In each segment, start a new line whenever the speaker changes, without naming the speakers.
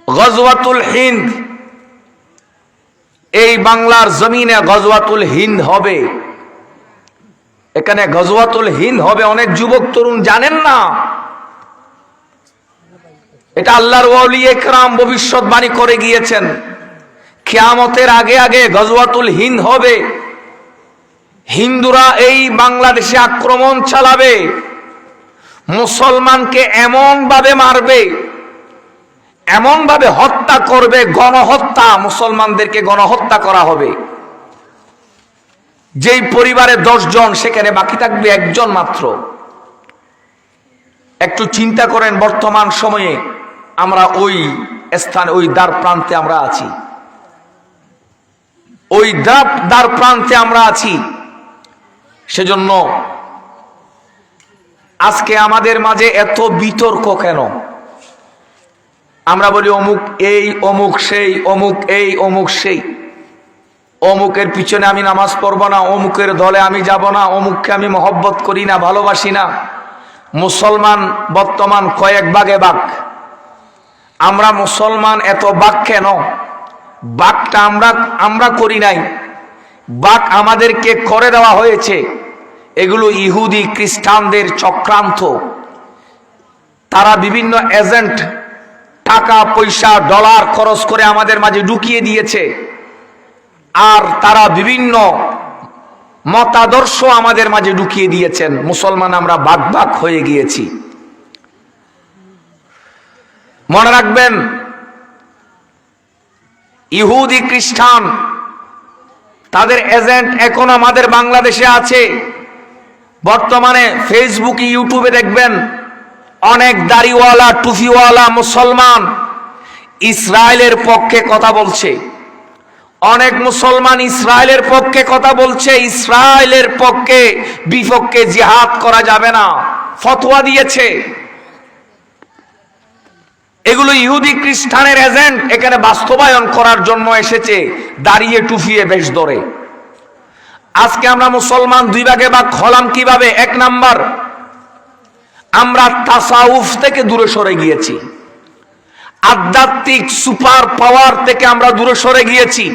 গজওয়াতুল হিন্দ, এই বাংলার জমিনে গজওয়াতুল হিন্দ হবে। এখানে গজওয়াতুল হিন্দ হবে, অনেক যুবক তরুণ জানেন না। এটা আল্লাহর ওলি একরাম ভবিষ্যৎবাণী করে গিয়েছেন, কিয়ামতের আগে আগে গজওয়াতুল হিন্দ হবে। হিন্দুরা এই বাংলাদেশে আক্রমণ চালাবে, মুসলমানকে এমন ভাবে মারবে, এমন ভাবে হত্যা করবে, গণহত্যা, মুসলমানদেরকে গণহত্যা করা হবে। যেই পরিবারে 10 জন, সেখানে বাকি থাকবে 1 জন মাত্র। একটু চিন্তা করেন, বর্তমান সময়ে আমরা ওই স্থানে, ওই দ্বার প্রান্তে আমরা আছি, ওই দ্বার প্রান্তে আমরা আছি। সেজন্য আজকে আমাদের মাঝে এত বিতর্ক কেন? আমরা বলি অমুক এই, অমুক সেই, অমুক এই, অমুক সেই, অমুকের পিছনে আমি নামাজ পড়ব না, অমুকের দলে আমি যাব না, অমুককে আমি মহব্বত করি না, ভালোবাসি না। মুসলমান বর্তমান কয়েক ভাগে ভাগ। আমরা মুসলমান এত ভাগ কেন? ভাগটা আমরা করি নাই, ভাগ আমাদেরকে করে দেওয়া হয়েছে। এগুলো ইহুদি খ্রিস্টানদের চক্রান্ত। তারা বিভিন্ন এজেন্ট টাকা পয়সা ডলার খরচ করে আমাদের মাঝে ঢুকিয়ে দিয়েছে, আর তারা বিভিন্ন মতাদর্শ আমাদের মাঝে ঢুকিয়ে দিয়েছেন। মুসলমান আমরা ভাগ ভাগ হয়ে গিয়েছি। মনে রাখবেন, ইহুদি খ্রিস্টান তাদের এজেন্ট এখন আমাদের বাংলাদেশে আছে। বর্তমানে ফেসবুকে, ইউটিউবে দেখবেন অনেক দাড়িওয়ালা টুপিওয়ালা মুসলমান ইসরায়েলের পক্ষে কথা বলছে। অনেক মুসলমান ইসরায়েলের পক্ষে কথা বলছে, ইসরায়েলের পক্ষে বিপক্ষে জিহাদ করা যাবে না, ফতোয়া দিয়েছে। এগুলো ইহুদি খ্রিস্টানের এজেন্ট এখানে বাস্তবায়ন করার জন্য এসেছে, দাঁড়িয়ে টুফিয়ে বেশ ধরে। আজকে আমরা মুসলমান 2 ভাগে ভাগ হলাম কিভাবে? 1 নাম্বার, আমরা তাসাউফ থেকে দূরে সরে গিয়েছি, আধ্যাত্মিক সুপার পাওয়ার থেকে আমরা দূরে সরে গিয়েছি।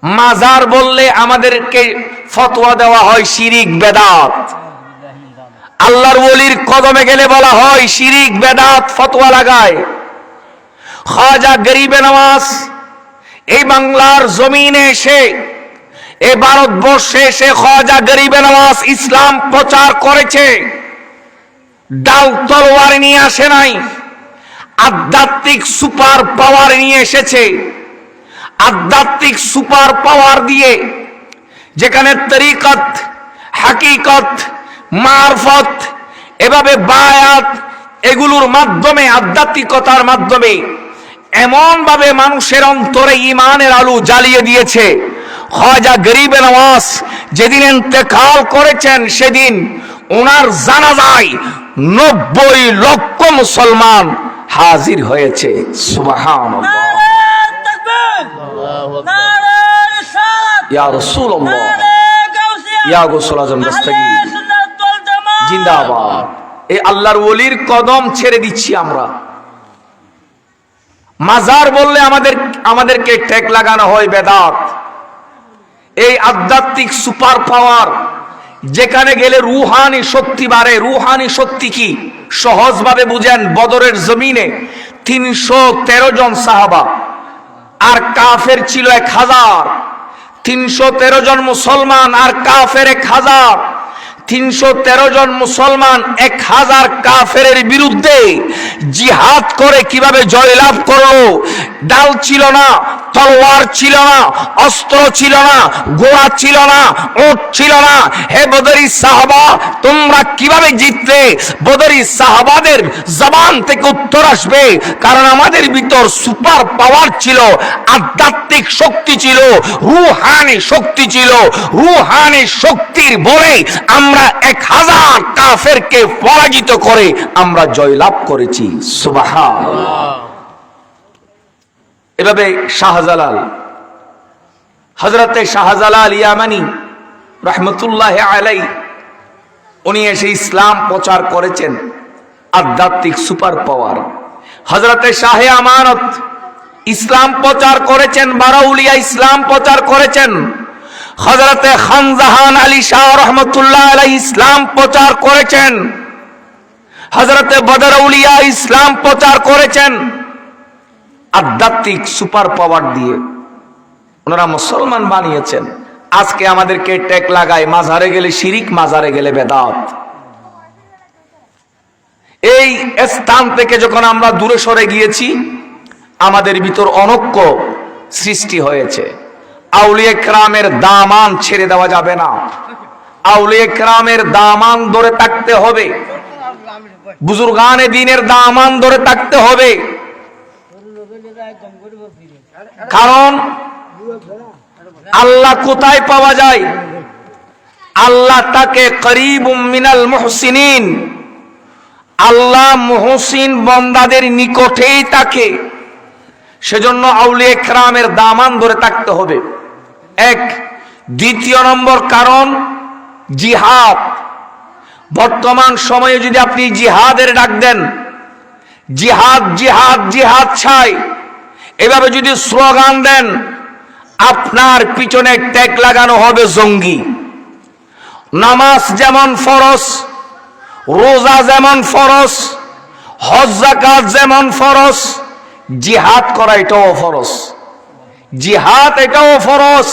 মাজার বললে আমাদেরকে ফতোয়া দেওয়া হয় শিরিক বেদাত। আল্লাহর ওলির কদমে গেলে বলা হয় শিরিক বেদাত, ফতোয়া লাগায়। খাজা গরিবে নওয়াজ এই বাংলার জমিনে এসে, এই ভারতবর্ষে এসে খাজা গরিবে নওয়াজ ইসলাম প্রচার করেছে। ডাল তলোয়ার নিয়ে আসে নাই, আধ্যাত্মিক সুপার পাওয়ার নিয়ে এসেছে। আধ্যাত্মিক সুপার পাওয়ার দিয়ে, যেখানে তরিকত, হাকিকত, মারফত, এভাবে বায়াত, এগুলোর মাধ্যমে, আধ্যাত্মিকতার মাধ্যমে এমন ভাবে মানুষের অন্তরে ঈমানের আলো জ্বালিয়ে দিয়েছে। খাজা গরিবে নওয়াজ যেদিন ইন্তেকাল করেছেন, সেদিন ওনার জানাজায় 90 লক্ষ মুসলমান হাজির হয়েছে। সুবহানাল্লাহ, ইয়া রাসূলুল্লাহ, ইয়া গাউসুল আজম দস্তগীর জিন্দাবাদ। এই আল্লাহর ওলির কদম ছেড়ে দিচ্ছি আমরা। মাজার বললে আমাদেরকে টেক লাগানো হয় বেদাত। এই আধ্যাত্মিক সুপার পাওয়ার, যেখানে গেলে রুহানি শক্তি বাড়ে। রুহানি শক্তি কি? সহজভাবে বুঝেন, বদরের জমিনে 313 জন সাহাবা, আর কাফের ছিল 1000। 313 জন মুসলমান আর কাফের 1000। 313 জন মুসলমান 1000 কাফেরের বিরুদ্ধে জিহাদ করে কিভাবে জয়লাভ করলো? ডাল ছিল না, তলোয়ার ছিল না, অস্ত্র ছিল না, ঘোড়া ছিল না, উট ছিল না। হে বদরি সাহাবা, তোমরা কিভাবে জিতলে? বদরি সাহাবাদের জবান থেকে উত্তর আসবে, কারণ আমাদের ভিতর সুপার পাওয়ার ছিল, আধ্যাত্মিক শক্তি ছিল, রুহানি শক্তি ছিল। রুহানি শক্তির বলে আমরা 1000 কাফেরকে পরাজিত করে আমরা জয়লাভ করেছি। সুবহানাল্লাহ। এভাবে শাহজালাল, হযরতে শাহজালাল ইয়ামানি রাহমাতুল্লাহ আলাইহি, উনি এসে ইসলাম প্রচার করেছেন, আধ্যাত্মিক সুপার পাওয়ার। হযরতে শাহে আমানত ইসলাম প্রচার করেছেন, বারাউলিয়া ইসলাম প্রচার করেছেন। হযরতে খানজাহান আলী শাহ রহমতুল্লাহ আলাইহি ইসলাম প্রচার করেছেন। হযরতে বদরউলিয়া ইসলাম প্রচার করেছেন। আধ্যাত্মিক সুপার পাওয়ার দিয়ে ওনারা মুসলমান বানিয়েছেন। আজকে আমাদেরকে ট্যাগ লাগায় মাজারে গেলে শিরিক, মাজারে গেলে বেদাত। এই স্থান থেকে যখন আমরা দূরে সরে গিয়েছি, আমাদের ভিতর অনৈক্য সৃষ্টি হয়েছে। আউলিয়া কেরামের দামান ছেড়ে দেওয়া যাবে না। আউলিয়া কেরামের দামান ধরে থাকতে হবে, বুজুর্গানে দ্বীনের দামান ধরে থাকতে হবে। কারণ আল্লাহ কোথায় পাওয়া যায়? আল্লাহ তাকে করিবুম মিনাল মুহসিনিন, আল্লাহ মুহসিন বান্দাদের নিকটেই থাকে। সেজন্য আউলিয়া কেরামের দামান ধরে থাকতে হবে। এক। দ্বিতীয় নম্বর কারণ জিহাদ। বর্তমান সময়ে যদি আপনি জিহাদের ডাক দেন, জিহাদ জিহাদ জিহাদ চাই, এভাবে যদি স্লোগান দেন, আপনার পিছনে ট্যাগ লাগানো হবে জঙ্গি। নামাজ যেমন ফরজ, রোজা যেমন ফরজ, হজ যাকাত যেমন ফরজ, জিহাদ করা এটাও ফরজ। জিহাদ এটাও ফরজ,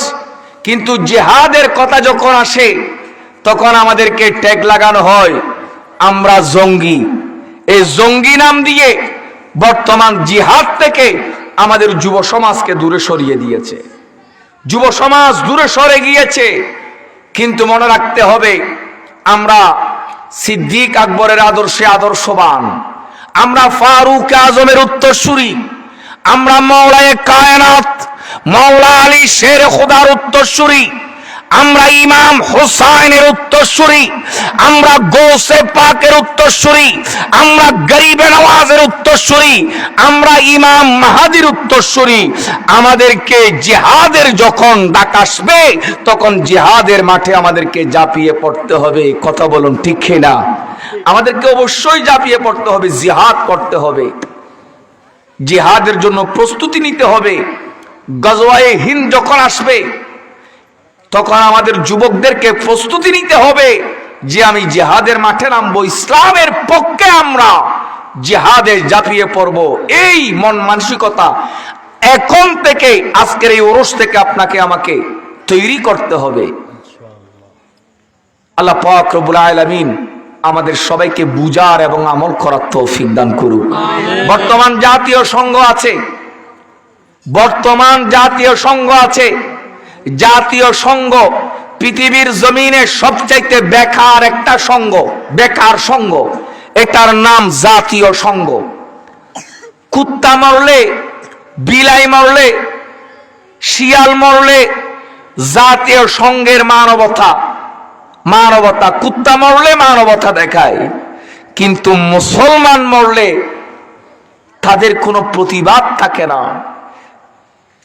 কিন্তু জিহাদের কথা যখন আসে তখন আমাদেরকে ট্যাগ লাগানো হয় আমরা জঙ্গি। এই জঙ্গি নাম দিয়ে বর্তমান জিহাদ থেকে আমাদের যুব সমাজকে দূরে সরিয়ে দিয়েছে। যুব সমাজ দূরে সরে গিয়েছে। কিন্তু মনে রাখতে হবে, আমরা সিদ্দিক আকবরের আদর্শে আদর্শবান, আমরা ফারুক আজমের উত্তরসূরি, আমরা মাওলায়ে কায়নাত মাওলা আলী শের খোদার উত্তরসূরি, আমরা ইমাম হুসাইনের উত্তরসূরি, আমরা গৌসে পাকের উত্তরসূরি, আমরা গরিবে নওয়াজের উত্তরসূরি, আমরা ইমাম মাহাদির উত্তরসূরি। আমাদেরকে জিহাদের যখন ডাক আসবে, তখন জিহাদের মাঠে আমাদেরকে ঝাঁপিয়ে পড়তে হবে। কথা বলুন ঠিক কিনা? আমাদেরকে অবশ্যই ঝাঁপিয়ে পড়তে হবে, জিহাদ করতে হবে, জিহাদের জন্য প্রস্তুতি নিতে হবে। গজওয়ায়ে হিন্দ যখন আসবে, তখন আমাদের যুবকদেরকে প্রস্তুতি নিতে হবে যে আমি জিহাদের মাঠে নামবো, ইসলামের পক্ষে আমরা জিহাদে ঝাঁপিয়ে পড়ব। এই মন মানসিকতা এখন থেকে, আজকের এই ওরস থেকে আপনাকে আমাকে তৈরি করতে হবে। আল্লাহ পাক রব্বুল আলামিন আমাদের সবাইকে বুঝার এবং আমল করার তৌফিক দান করুক। বর্তমান জাতীয় সংঘ আছে, বর্তমান জাতীয় সংঘ আছে। জাতীয় সংঘ পৃথিবীর জমিনে সবচাইতে বেকার একটা সংঘ, বেকার সংঘ। এটার নাম জাতীয় সংঘ। কুত্তা মরলে, বিলাই মরলে, শিয়াল মরলে জাতীয় সংঘের মানবতা, মানবতা। কুত্তা মরলে মানবতা দেখায়, কিন্তু মুসলমান মরলে তাদের কোনো প্রতিবাদ থাকে না,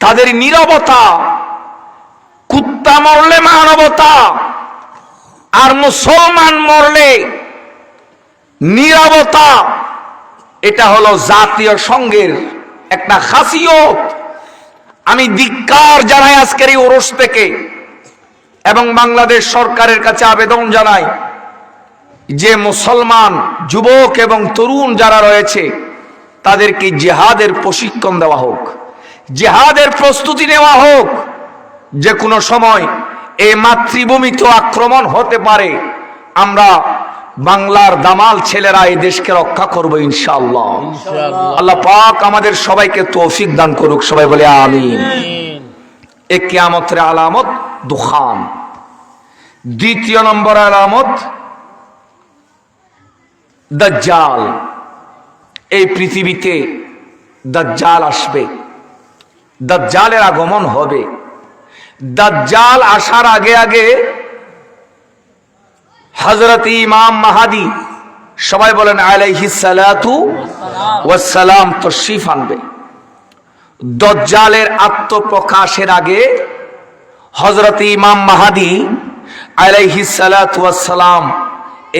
তাদের নীরবতা। কুত্তা মরলে মানবতা, আর মুসলমান মরলে নীরবতা। এটা হলো জাতীয় সংঘের একটা খাসিয়ত। আমি ধিক্কার জানাই আজকের এই ওরস থেকে, এবং বাংলাদেশ সরকারের কাছে আবেদন জানাই যে মুসলমান যুবক এবং তরুণ যারা রয়েছে, তাদেরকে জিহাদের প্রশিক্ষণ দেওয়া হোক, জিহাদের প্রস্তুতি নেওয়া হোক। যে কোনো সময় এই মাতৃভূমিতে আক্রমণ হতে পারে। আমরা বাংলার দামাল ছেলেরা এই দেশকে রক্ষা করবো ইনশাআল্লাহ। আল্লাহ পাক আমাদের সবাইকে তৌফিক দান করুক। সবাই বলে আমিন। এক কিয়ামতের আলামত দুখান। দ্বিতীয় নম্বর আলামত দাজ্জাল। এই পৃথিবীতে দাজ্জাল আসবে, দাজ্জালের আগমন হবে। দাজ্জাল আসার আগে আগে হযরত ইমাম মাহাদি, সবাই বলেন আলাইহিস সালাতু ওয়াস সালাম, তশরীফ আনবে। দাজ্জালের আত্মপ্রকাশের আগে হযরত ইমাম মাহাদি আলাইহিস সালাতু ওয়াস সালাম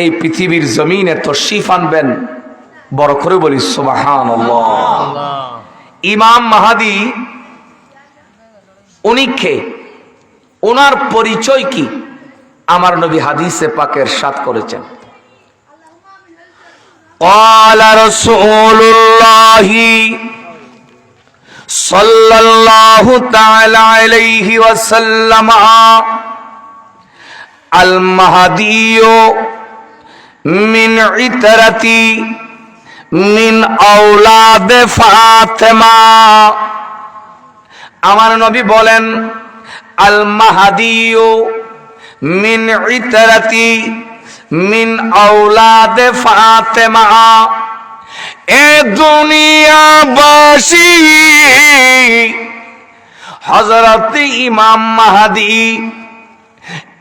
এই পৃথিবীর জমিনে তশরীফ আনবেন। বড় করে বলি সুবহানাল্লাহ। ইমাম মাহাদি উনি কে, ওনার পরিচয় কি, আমার নবী হাদিসে পাকের সাথ করেছেন। قال رسول الله صلى الله تعالى عليه وسلم المهدي من عترتي من اولاد فاطمه। আমার নবী বলেন আল মাহদিউ মিন ইতরাতি মিন আওলাদে ফাতেমা। এ দুনিয়াবাসী, হযরত ইমাম মাহদি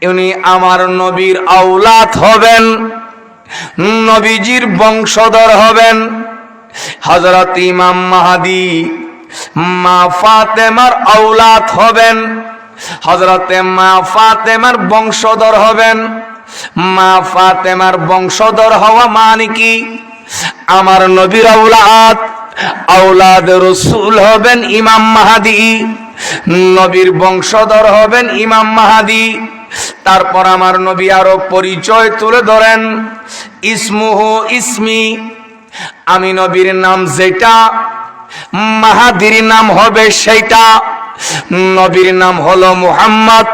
উনি আমার নবীর আওলাদ হবেন, নবীজির বংশধর হবেন। হযরত ইমাম মাহদি মা ফাতেমার আওলাদ হবেন, হযরতে মা ফাতেমার বংশধর হবেন। মা ফাতেমার বংশধর হওয়া মানে কি, আমার নবীর আওলাদ, আওলাদ রাসূল হবেন ইমাম মাহদি, নবীর বংশধর হবেন ইমাম মাহদি। তারপর আমার নবী আরো পরিচয় তুলে ধরেন, ইসমুহু ইসমি, আমি নবীর নাম যেটা, মাহাদির নাম হবে সেইটা। নবীর নাম হলো মুহাম্মদ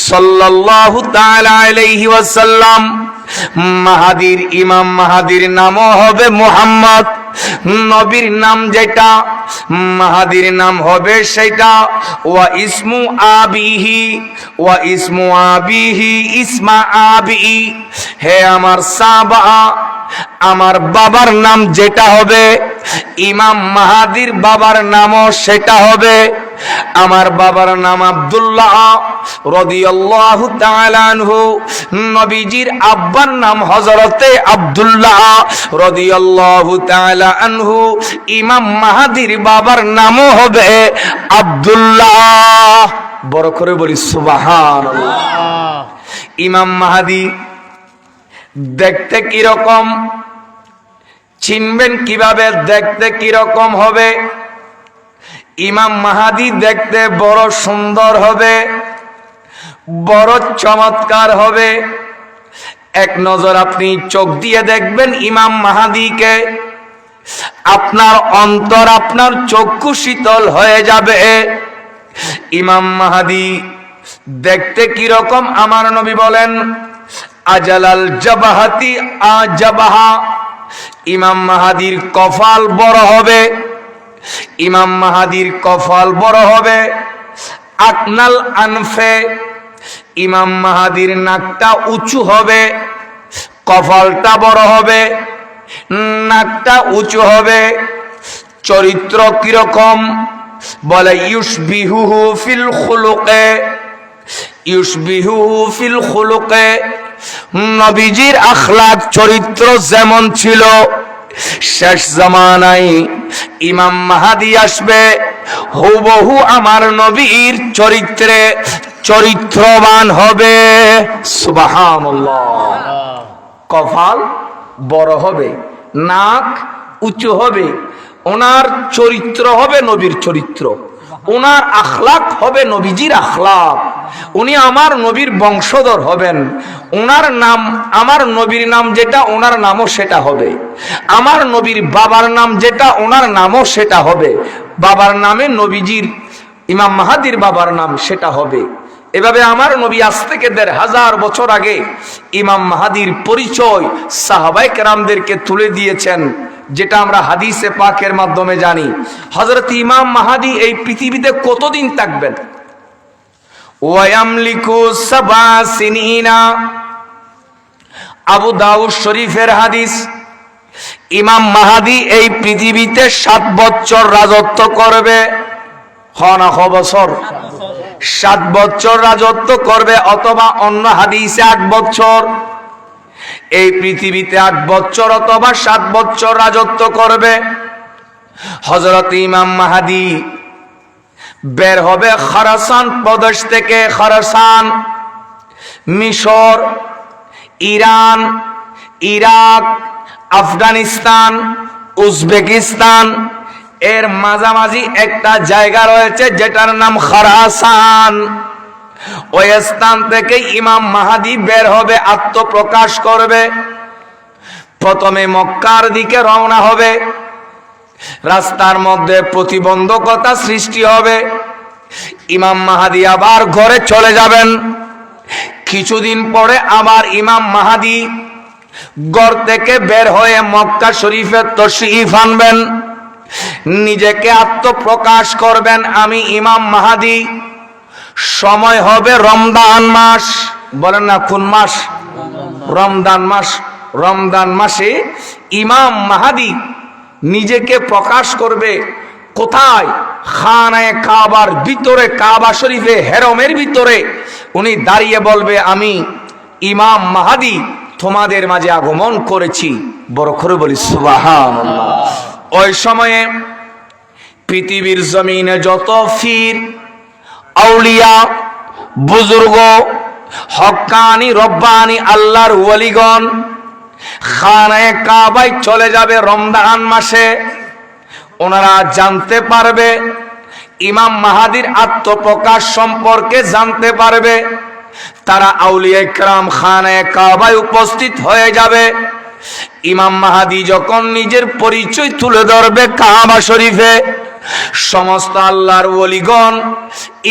সাল্লাল্লাহু তাআলা আলাইহি ওয়াসাল্লাম। মাহাদির ইমাম মাহাদির নামও হবে মুহাম্মদ। নবীর নাম যেটা, মাহাদির নাম হবে সেটা। ওয়া ইসমু আবিহি, ওয়া ইসমু আবিহি ইসমা আবি। হে আমার সাহাবা, আমার বাবার নাম যেটা হবে, ইমাম মাহাদির বাবার নামও সেটা হবে। আমার বাবার নাম আব্দুল্লাহ রাদিয়াল্লাহু তাআলা আনহু, নবীজির আব্বার নাম হযরতে আব্দুল্লাহ রাদিয়াল্লাহু তাআলা আনহু। ইমাম মাহাদির বাবার নামও হবে আব্দুল্লাহ। বড় করে বলি সুবহানাল্লাহ। ইমাম মাহাদি দেখতে কি রকম, চিনবেন কিভাবে, দেখতে কি রকম হবে? ইমাম মাহাদি দেখতে বড় সুন্দর হবে, বড় চমৎকার হবে। এক নজর আপনি চোখ দিয়ে দেখবেন ইমাম মাহাদিকে, আপনার অন্তর, আপনার চক্ষু শীতল হয়ে যাবে। ইমাম মাহাদি দেখতে কি রকম আমার নবী বলেন, আজালাল জাবাহাতি আজাবাহা, ইমাম মাহাদির কপাল বড় হবে, ইমাম মাহাদির কপাল বড় হবে। আকনাল আনফে, ইমাম মাহাদির নাকটা উঁচু হবে, কপালটা বড় হবে, নাকটা উঁচু হবে। চরিত্র কিরকম বলে, ইউশবিহুহু ফিল খুলুকে, ইউশবিহুহু ফিল খুলুকে। নবীজির আখলাক চরিত্র যেমন ছিল, শেষ জামানায় ইমাম মাহাদি আসবে হুবহু আমার নবীর চরিত্রে চরিত্রবান হবে। সুবহানাল্লাহ। কপাল বড় হবে, নাক উঁচু হবে, ওনার চরিত্র হবে নবীর চরিত্র, ওনার আখলাক হবে নবীজির আখলাক। উনি আমার নবীর বংশধর হবেন। ওনার নাম, আমার নবীর নাম যেটা, ওনার নামও সেটা হবে। আমার নবীর বাবার নাম যেটা, ওনার নামও সেটা হবে। বাবার নামে নবীজির, ইমাম মাহাদির বাবার নাম সেটা হবে। এভাবে আমার নবী আজ থেকে ১৫০০ বছর আগে ইমাম মাহাদির পরিচয় সাহাবায়ে কেরামদেরকে তুলে দিয়েছেন, যেটা আমরা হাদিসে পাকের মাধ্যমে জানি। হযরত ইমাম মাহাদি এই পৃথিবীতে কতদিন থাকবেন? ওয়ায়ামলিকু সাবা সিনিনা, আবু দাউদ শরীফের হাদিস। ইমাম মাহাদি এই পৃথিবীতে ৭ বছর রাজত্ব করবে। না ক বছর? ৭ বছর রাজত্ব করবে, অথবা অন্য হাদিসে ৮ বছর। এই পৃথিবীতে ৮ বছর অথবা ৭ বছর রাজত্ব করবে। হযরত ইমাম মাহাদি বের হবে খোরাসান প্রদেশ থেকে। খোরাসান মিশর, ইরান, ইরাক, আফগানিস্তান, উজবেকিস্তান এর মাঝামাঝি একটা জায়গা রয়েছে যেটার নাম খোরাসান। ওই স্থান থেকে ইমাম মাহদী বের হবে, আত্মপ্রকাশ করবে। প্রথমে মক্কার দিকে রওনা হবে। রাস্তার মধ্যে প্রতিবন্ধকতা সৃষ্টি হবে। ইমাম মাহদী আবার ঘরে চলে যাবেন। কিছুদিন পরে আবার ইমাম মাহদী ঘর থেকে বের হয়ে মক্কা শরীফে তশরিফ আনবেন, নিজেকে আত্মপ্রকাশ করবেন, আমি ইমাম মাহদী। সময় হবে রমজান মাস। বলেন না কোন মাস? রমজান মাস। রমজান মাসে ইমাম মাহদী নিজেকে প্রকাশ করবে। কোথায়? খানায়ে কাবার ভিতরে, কাবা শরীফে হেরমের ভিতরে উনি দাঁড়িয়ে বলবে, আমি ইমাম মাহদী তোমাদের মাঝে আগমন করেছি। বড় করে বলি সুবহানাল্লাহ। ওই সময়ে পৃথিবীর জমিনে যত পীর, আউলিয়া, বুজুর্গ, হক্কানি, রব্বানি আল্লাহর ওয়ালিগণ খানায়ে কাবায় চলে যাবে রমজান মাসে। ওনারা জানতে পারবে, ইমাম মাহদীর আত্মপ্রকাশ সম্পর্কে জানতে পারবে। তারা আউলিয়া ইকরাম খানায়ে কাবায় উপস্থিত হয়ে যাবে। ইমাম মাহদী যখন নিজের পরিচয় তুলে ধরবে কাবা শরীফে, সমস্ত আল্লাহর ওলিগণ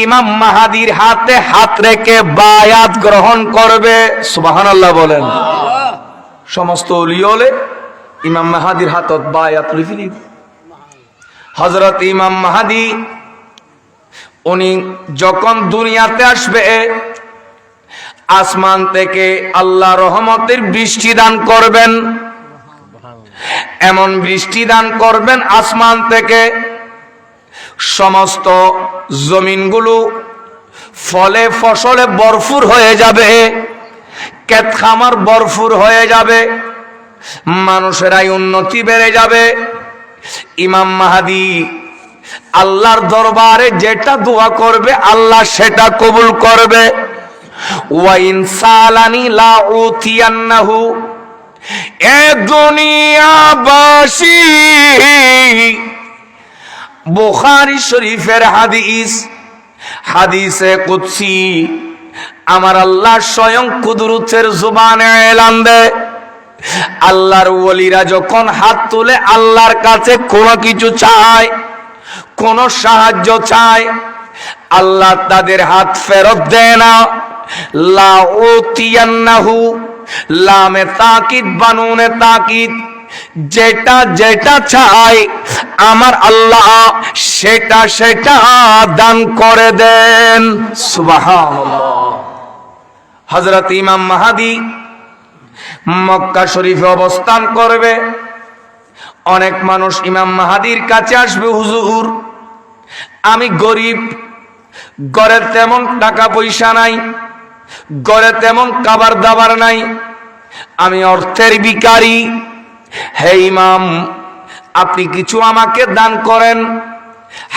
ইমাম মাহদীর হাতে হাত রেখে বায়াত গ্রহণ করবে। সুবহানাল্লাহ বলেন। সমস্ত ওলিওলে ইমাম মাহদীর হাতত বায়াত লিখি। হযরত ইমাম মাহদী উনি যখন দুনিয়াতে আসবে, আসমান থেকে আল্লাহ রহমতের বৃষ্টি দান করবেন। এমন বৃষ্টি দান করবেন আসমান থেকে, সমস্ত জমিনগুলো ফলে ফসলে ভরপুর হয়ে যাবে, ক্ষেত খামার ভরপুর হয়ে যাবে, মানুষেরাই উন্নতি বেড়ে যাবে। ইমাম মাহদী আল্লাহর দরবারে যেটা দোয়া করবে আল্লাহ সেটা কবুল করবে। ওয়াইন সালানি লা উতিয়ান্নাহু। এ দুনিয়াবাসী, বুখারী শরীফের হাদিস, হাদিসে কুদসি। আমার আল্লাহ স্বয়ং কুদরতের জবানে এলান দেয়, আল্লাহর ওলিরা যখন হাত তুলে আল্লাহর কাছে কোনো কিছু চায়, কোন সাহায্য চায়, আল্লাহ তাদের হাত ফেরত দেয় না। লা উতিয়ান্নাহু, লামে তাকিদ, বানুনে তাকিদ। যেটা যেটা চায় আমার আল্লাহ সেটা সেটা দান করে দেন। সুবহানাল্লাহ। হযরত ইমাম মাহদী মক্কা শরীফে অবস্থান করবে। অনেক মানুষ ইমাম মাহদীর কাছে আসবে, হুজুর আমি গরিব, ঘরে তেমন টাকা পয়সা নাই, ঘরে তেমন খাবার দাবার নাই, আমি অর্থের ভিখারি। হে ইমাম, আপনি কিছু আমাকে দান করেন।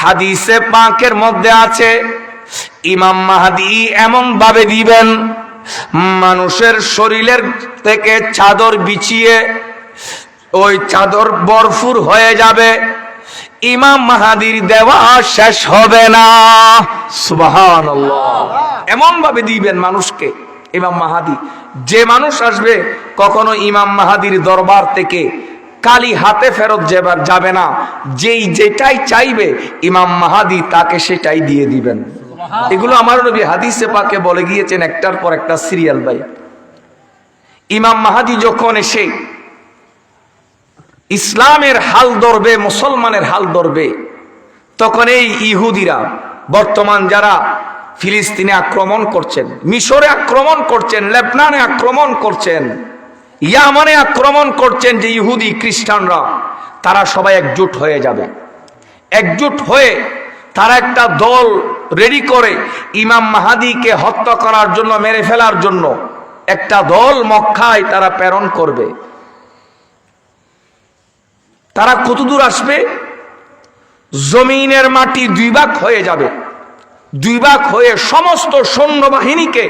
হাদিসে পাকের মধ্যে আছে, ইমাম মাহদী এমন ভাবে দিবেন, মানুষের শরীরের থেকে চাদর বিছিয়ে ওই চাদর ভরপুর হয়ে যাবে, ইমাম মাহদীর দেওয়া শেষ হবে না। সুবহানাল্লাহ। এমন ভাবে দিবেন মানুষকে ইমাম মাহদী, যে মানুষ আসবে কখনো ইমাম মাহদীর দরবার থেকে কালি হাতে ফেরত যাবে না। যেই যেটাই চাইবে ইমাম মাহদী তাকে সেটাই দিয়ে দিবেন। এগুলো আমার নবী হাদিসে পাকে বলে গিয়েছেন, একটার পর একটা সিরিয়াল ভাই। ইমাম মাহদী যখন এসে ইসলামের হাল ধরবে, মুসলমানের হাল ধরবে, তখন এই ইহুদিরা, বর্তমান যারা ফিলিস্তিনে আক্রমণ করছেন, মিশরে আক্রমণ করছেন, লেবনানে আক্রমণ করছেন, ইয়ামানে আক্রমণ করছেন, যে ইহুদি খ্রিস্টানরা, তারা সবাই একজোট হয়ে যাবে। একজোট হয়ে তারা একটা দল রেডি করে ইমাম মাহদীকে হত্যা করার জন্য, মেরে ফেলার জন্য একটা দল মক্কায় তারা প্রেরণ করবে। তারা কতদূর আসবে? জমিনের মাটি দুই ভাগ হয়ে যাবে। দুই ভাগ হয়ে সমস্ত সৈন্যবাহিনীকে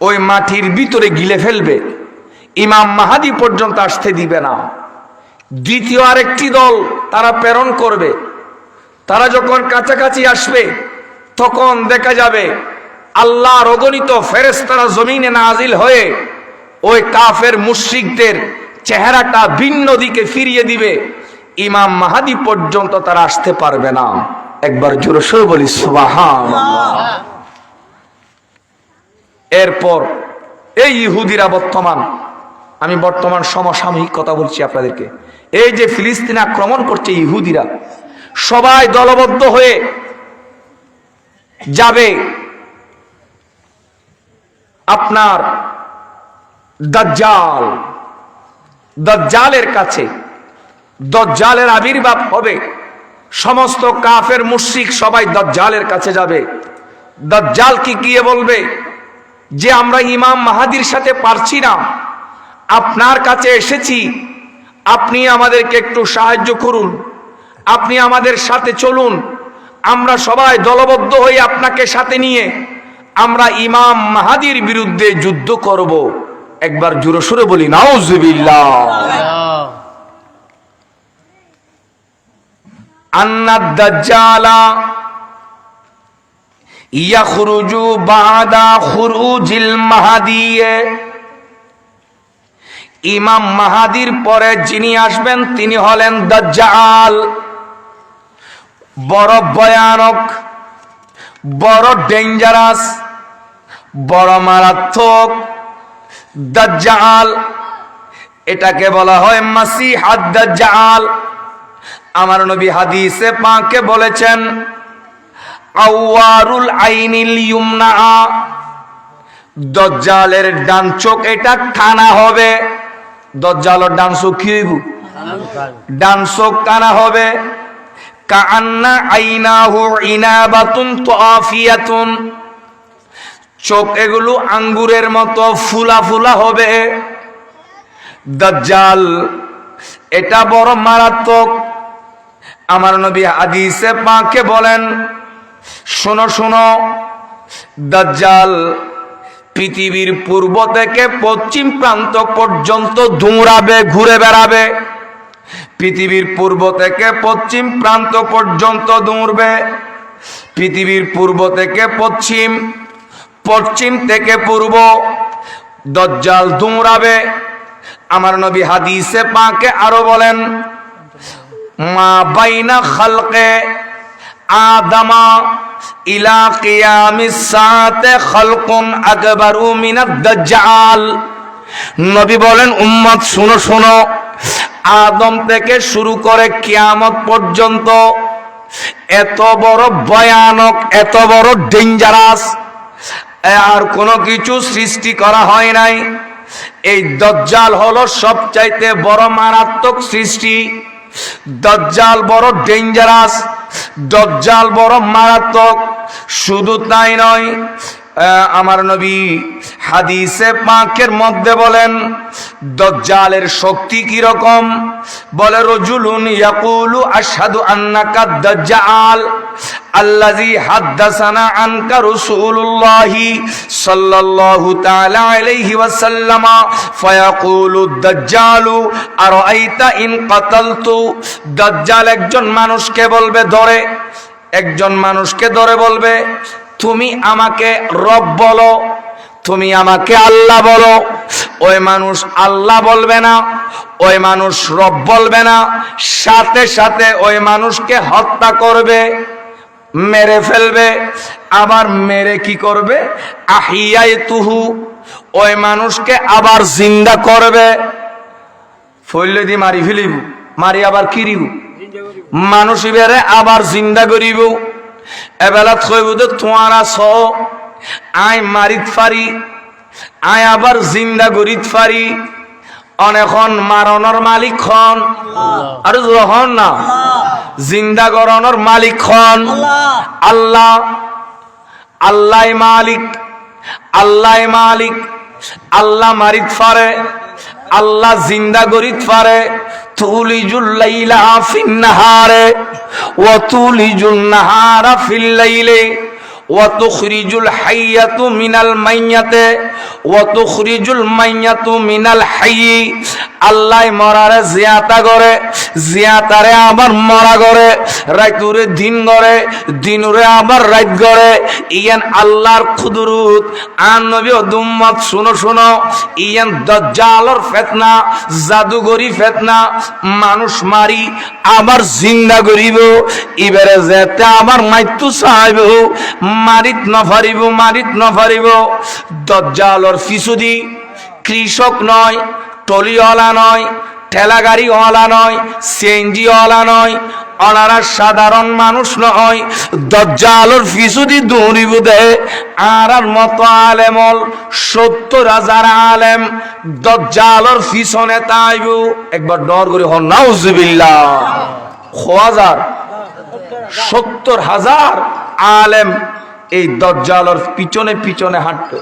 ওই মাটির ভিতরে গিলে ফেলবে। ইমাম মাহদী পর্যন্ত আসতে দিবে না। দ্বিতীয় আরেকটি দল তারা প্রেরণ করবে। তারা যখন কাছাকাছি আসবে তখন দেখা যাবে আল্লাহর অগণিত ফেরেশতারা জমিনে নাজিল হয়ে ওই কাফের মুশরিকদের চেহারাটা ভিন্ন দিকে ফিরিয়ে দিবে। ইমাম মাহাদি পর্যন্ত তারা আসতে পারবে না। একবার জোরে সোরে বলি সুবহানাল্লাহ। এরপর এই ইহুদিরা আমি বর্তমান সমসাময়িক কথা বলছি আপনাদেরকে, এই যে ফিলিস্তিন আক্রমণ করছে ইহুদিরা, সবাই দলবদ্ধ হয়ে যাবে আপনার দাজ্জালের কাছে। দাজ্জালের আবির্ভাব হবে, সমস্ত কাফের মুশরিক সবাই দাজ্জালের কাছে যাবে। দাজ্জাল কি গিয়ে বলবে যে আমরা ইমাম মাহাদির সাথে পারছি না, আপনার কাছে এসেছি, আপনি আমাদেরকে একটু সাহায্য করুন, আপনি আমাদের সাথে চলুন, আমরা সবাই দলবদ্ধ হয়ে আপনাকে সাথে নিয়ে আমরা ইমাম মাহাদির বিরুদ্ধে যুদ্ধ করব। একবার জোরে সোরে বলি নাউজুবিল্লাহ। আন্নাদ দাজ্জালা ইয়াখরুজু বাদা খুরুজিল মাহাদি, ইমাম মাহাদির পরে যিনি আসবেন তিনি হলেন দাজ্জাল। বড় ভয়ানক, বড় ডেঞ্জারাস, বড় মারাত্মক দাজ্জাল। এটাকে বলা হয় মাসিহ আদ-দাজ্জাল। আমার নবী হাদিসে পাকে বলেছেন আওয়ারুল আইনিল ইউমনা, দাজ্জালের ডান চোখ এটা কানা হবে। দাজ্জালের ডান চোখ কি হইব? ডান চোখ কানা হবে। কাআন্না আইনাহু ইনাবাতুন তাফিয়াতুন, চোখ এগুলো আঙ্গুরের মতো ফুলা ফুলা হবে। দাজ্জাল এটা বড় মারাত্মক। আমার নবী হাদিসে পাকে বলেন শোনো শোনো, দাজ্জাল পৃথিবীর পূর্ব থেকে পশ্চিম প্রান্ত পর্যন্ত দৌড়াবে, ঘুরে বেড়াবে। পৃথিবীর পূর্ব থেকে পশ্চিম প্রান্ত পর্যন্ত দৌড়বে। পৃথিবীর পূর্ব থেকে পশ্চিম, পশ্চিম থেকে পূর্ব দাজ্জাল দৌড়াবে। আমার নবী হাদিসে পাকে আরো বলেন মা বাইনা খালকে আদামা ইলা কিয়ামিস সাআতে খালকুন আকবারু মিনাদ দাজ্জাল। নবী বলেন উম্মত শুনো শোনো, আদম থেকে শুরু করে কিয়ামত পর্যন্ত এত বড় ভয়ানক, এত বড় ডেঞ্জারাস আর কোনো কিছু সৃষ্টি করা হয় নাই। এই দাজ্জাল হলো সবচাইতে বড় মারাত্মক সৃষ্টি। দাজ্জাল বড় ডেঞ্জারাস, দাজ্জাল বড় মারাত্মক। শুধু তাই নয়, আমার নবী হাদিসে পাকের মধ্যে বলেন দাজ্জালের শক্তি কি রকম। বলে রাজুলুন ইয়াকুলু আশহাদু আন্নাকা দাজ্জাল আল্লাযী হাদাসানা আনকা রাসূলুল্লাহি সাল্লাল্লাহু তাআলা আলাইহি ওয়াসাল্লাম ফায়াকুলু দাজ্জালু আরাআইতা ইন কাতালতু। দাজ্জাল একজন মানুষকে বলবে, ধরে একজন মানুষকে ধরে বলবে তুমি আমাকে রব বলো, তুমি আমাকে আল্লাহ বলো। ওই মানুষ আল্লাহ বলবে না, ওই মানুষ রব বলবে না, সাথে সাথে ওই মানুষকে হত্যা করবে, মেরে ফেলবে। আবার মেরে কি করবে? আহিয়াতুহু, ওই মানুষকে আবার জিন্দা করবে। ফইলে দি মারি ফেলিব, মারি আবার কিরিব, মানুষ বেড়ে আবার জিন্দা করিব। এবেলা থইব তো তোমারা স আই মারিত পারি, আই আবার জিন্দা করিত পারি। অনেকক্ষণ মারণর মালিক খন আর যখন না জিন্দা করানোর মালিক খন আল্লাহ। আল্লাহ মালিক, আল্লাহ মালিক। আল্লাহ মারিত পারে, আল্লাহ জিন্দা করিত পারে। তুলিজুল লাইলা ফিন নাহারে ওয়া তুলিজুন নাহারা ফিল লাইলি ওয়া তুখরিজুল হাইয়াতু মিনাল মাইয়াতে ওয়া তুখরিজুল মাইয়াতু মিনাল হাইয়্যি, আল্লাহ মরারে জিয়াতা করে, জিয়াতারে আবার মরা করে, রাইতুরে দিন করে, দিনুরে আবার রাত করে। ইয়ান আল্লাহর কুদরত। আর নবী ও উম্মত শুনো শুনো, ইয়ান দাজ্জালের ফিতনা, জাদুগরি ফিতনা, মানুষ মারি আবার জিন্দা করিব, এবারে যেতে আবার মাইতু চাইব, মারিত নফারিব, মারিত নফারিব। দাজ্জালের ফিসুদি কৃষক নয়, টলিওয়ালা নয়, ঠেলা গাড়িওয়ালা নয়, সিএনজিওয়ালা নয়, ওনারা সাধারণ মানুষ নয়। দাজ্জালের ফিসুদি দৌড়িব দে আর মতো আলেমল 70,000 আলেম দাজ্জালের পিছনে তাইব। একবার ডর করে হন নাউজুবিল্লাহ। 70,000 আলেম এই দাজ্জালের পিছনে পিছনে হাঁটবে,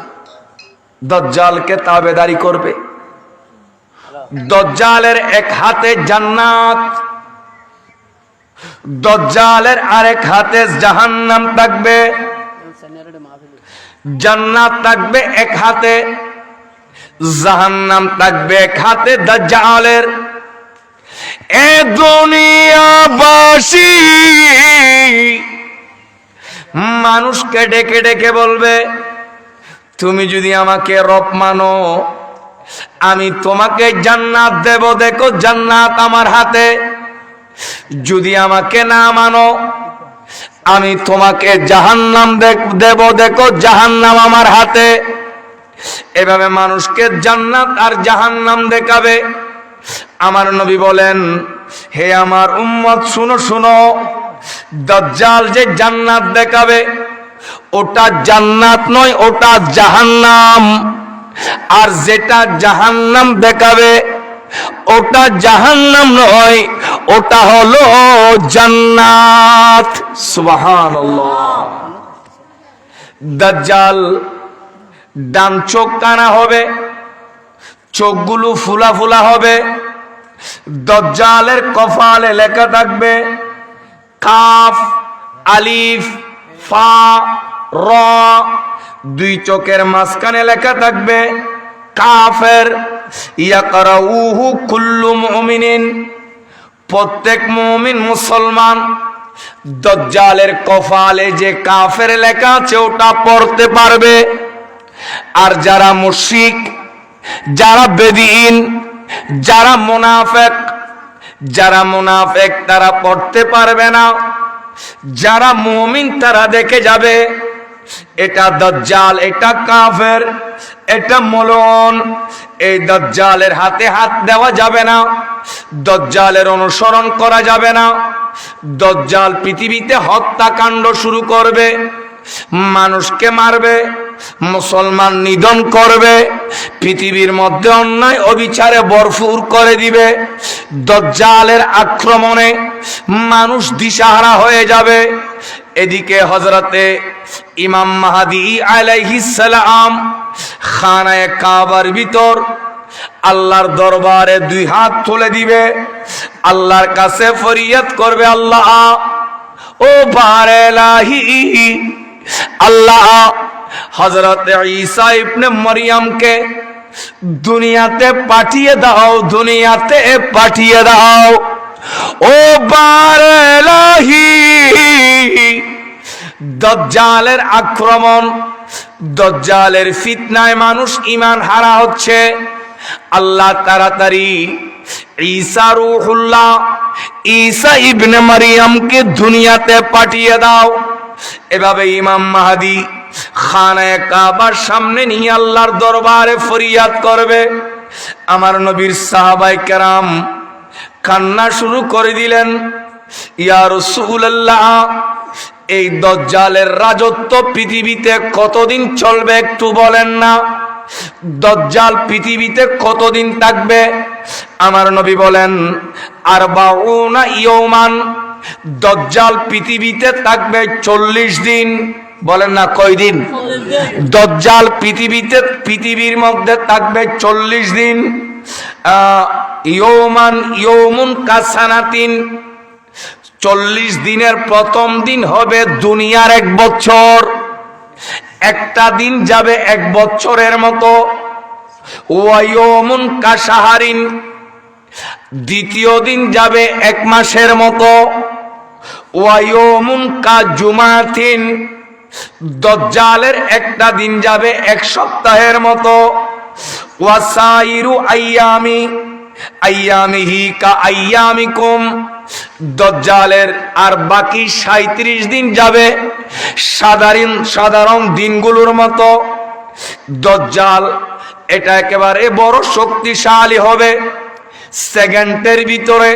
দাজ্জালকে তাবেদারি করবে। দাজ্জালের এক হাতে জান্নাত, দাজ্জালের আরেক হাতে জাহান্নাম থাকবে। জান্নাত থাকবে এক হাতে, জাহান্নাম থাকবে এক হাতে দাজ্জালের। এ দুনিয়াবাসী মানুষকে ডেকে ডেকে বলবে, তুমি যদি আমাকে রব মানো, আমি তোমাকে জান্নাত দেব, দেখো জান্নাত আমার হাতে। যদি আমাকে না মানো, আমি তোমাকে জাহান্নাম দেব, দেখো জাহান্নাম আমার হাতে। এভাবে মানুষকে জান্নাত আর জাহান্নাম দেখাবে। আমার নবী বলেন, হে আমার উম্মত শুনো শুনো, দাজ্জাল যে জান্নাত দেখাবে ওটা জান্নাত নয়, ওটা জাহান্নাম। আর যেটা জাহান্নাম দেখাবে ওটা জাহান্নাম নয়, ওটা হলো জান্নাত। সুবহানাল্লাহ। দাজ্জাল ডান চোখ কানা হবে, চোখগুলো ফুলা ফুলা হবে। দাজ্জালের কপালে লেখা থাকবে কাফ, আলিফ, ফা, র। দুই চোখের মাঝখানে লেখা থাকবে কাফের। ইয়াকরাউহু কুল্লু মুমিনিন, প্রত্যেক মুমিন মুসলমান দাজ্জালের কপালে যে কাফের লেখা আছে ওটা পড়তে পারবে। আর যারা মুশরিক, যারা বেদীন, যারা মুনাফিক তারা পড়তে পারবে না। যারা মুমিন তারা দেখে যাবে এটা দাজ্জাল, এটা কাফের, এটা মলন। এই দাজ্জালের হাতে হাত দেওয়া যাবে না, দাজ্জালের অনুসরণ করা যাবে না। দাজ্জাল পৃথিবীতে হত্যাকাণ্ড শুরু করবে, মানুষকে মারবে, মুসলমান নিধন করবে, পৃথিবীর মধ্যে অন্যায় অবিচারে ভরপুর করে দিবে। দাজ্জালের আক্রমণে মানুষ দিশাহারা হয়ে যাবে। এদিকে হযরতে ইমাম মাহদী আলাইহিস সালাম খানায়ে কাবার ভিতর আল্লাহর দরবারে দুই হাত তুলে দিবে, আল্লাহর কাছে ফরিয়াদ করবে, আল্লাহ ও বারেলাহি, আল্লাহ হযরতে ঈসা ইবনে মরিয়মকে দুনিয়াতে পাঠিয়ে দাও, দুনিয়াতে পাঠিয়ে দাও। ও বারেলাহি, দাজ্জালের আক্রমণ, দাজ্জালের ফিতনায় মানুষ ঈমান হারা হচ্ছে। আল্লাহ তাড়াতাড়ি ঈসা রূহুল্লাহ, ঈসা ইবনে মারিয়ামকে দুনিয়াতে পাঠিয়ে দাও। এভাবে ইমাম মাহদী খানায়ে কাবার সামনে নিয়ে আল্লাহর দরবারে ফরিয়াদ করবে। আমার নবীর সাহাবায়ে কেরাম কান্না শুরু করে দিলেন, ইয়া রাসূলুল্লাহ, এই দাজ্জালের রাজত্ব পৃথিবীতে কতদিন চলবে একটু বলেন না? দাজ্জাল পৃথিবীতে কতদিন থাকবে? আমার নবী বলেন 40 ইয়াওমান, দাজ্জাল পৃথিবীতে থাকবে 40 দিন। বলেন না কয় দিন? দাজ্জাল পৃথিবীর মধ্যে থাকবে 40 দিন। ইয়াওমুন কাসানাতিন, 40 দিনের প্রথম দিন হবে দুনিয়ার 1 বছর। একটা দিন যাবে 1 বছরের মতো। ওয়ায়ুমুন কাশাহারিন, দ্বিতীয় দিন যাবে 1 মাসের মতো। ওয়ায়ুমুন কাজুমাতিন, দজ্জালের একটা দিন যাবে 1 সপ্তাহের মতো। ওয়াসাইরু আইয়ামিহি কা আইয়ামিকুম, দজ্জালের আর বাকি 37 দিন যাবে সাধারণ দিনগুলোর মতো। দজ্জাল এটা একেবারে বড় শক্তিশালী হবে। সেকেন্ডের ভিতরে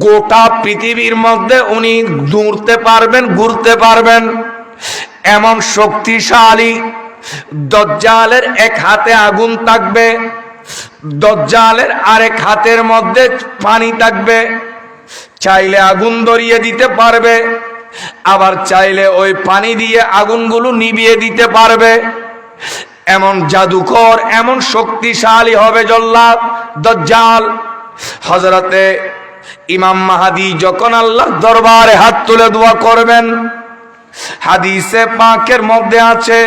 গোটা পৃথিবীর মধ্যে উনি দৌড়তে পারবেন, ঘুরতে পারবেন, এমন শক্তিশালী। দজ্জালের 1 হাতে আগুন থাকবে, দজ্জালের আরেক হাতের মধ্যে পানি থাকবে। চাইলে আগুন ধরিয়ে দিতে পারবে, আবার চাইলে ওই পানি দিয়ে আগুনগুলো নিভিয়ে দিতে পারবে। এমন জাদুকর, এমন শক্তিশালী হবে জল্লাদ দজ্জাল। হযরতে ইমাম মাহদী যখন আল্লাহর দরবারে হাত তুলে দোয়া করবেন, হাদিসে পাকের মধ্যে আছে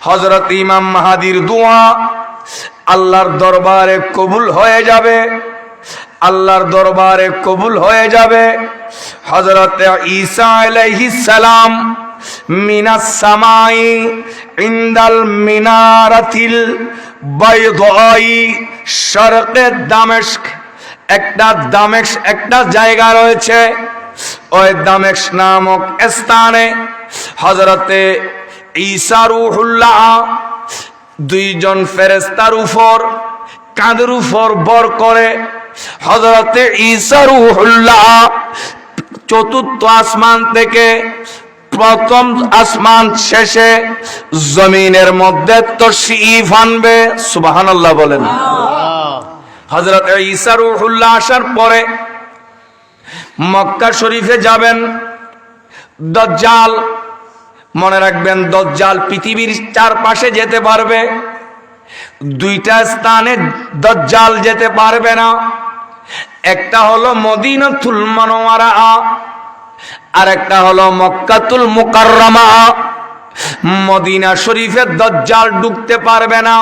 হযরত ইমাম মাহদীর দোয়া আল্লাহর দরবারে কবুল হয়ে যাবে, আল্লাহর দরবারে কবুল হয়ে যাবে। হযরত ঈসা আলাইহিস সালাম মিনাস সামাই ইনদাল মিনারাতিল বাইদাই শারকে দামেস্ক, একটা জায়গা রয়েছে, ওই দামেস্ক নামক স্থানে হযরতে ঈসা রূহুল্লাহ 2 জন ফেরেশতার উপর কাঁধের উপর বর করে হযরতে ঈসা রূহুল্লাহ 4th আসমান থেকে প্রথম আসমান শেষে জমিনের মধ্যে তশরীফ আনবে। সুবহানাল্লাহ বলেন। হযরত ঈসা রূহুল্লাহ আসার পরে মক্কা শরীফে যাবেন। দজ্জাল, মনে রাখবেন, দজ্জাল পৃথিবীর চারপাশে যেতে পারবে, 2টা স্থানে দজ্জাল যেতে পারবে না। একটা হলো মদিনাতুল মুনাওয়ারা, আর একটা হলো মক্কাতুল মুকাররমা। মদিনা শরীফে দজ্জাল ঢুকতে পারবে না,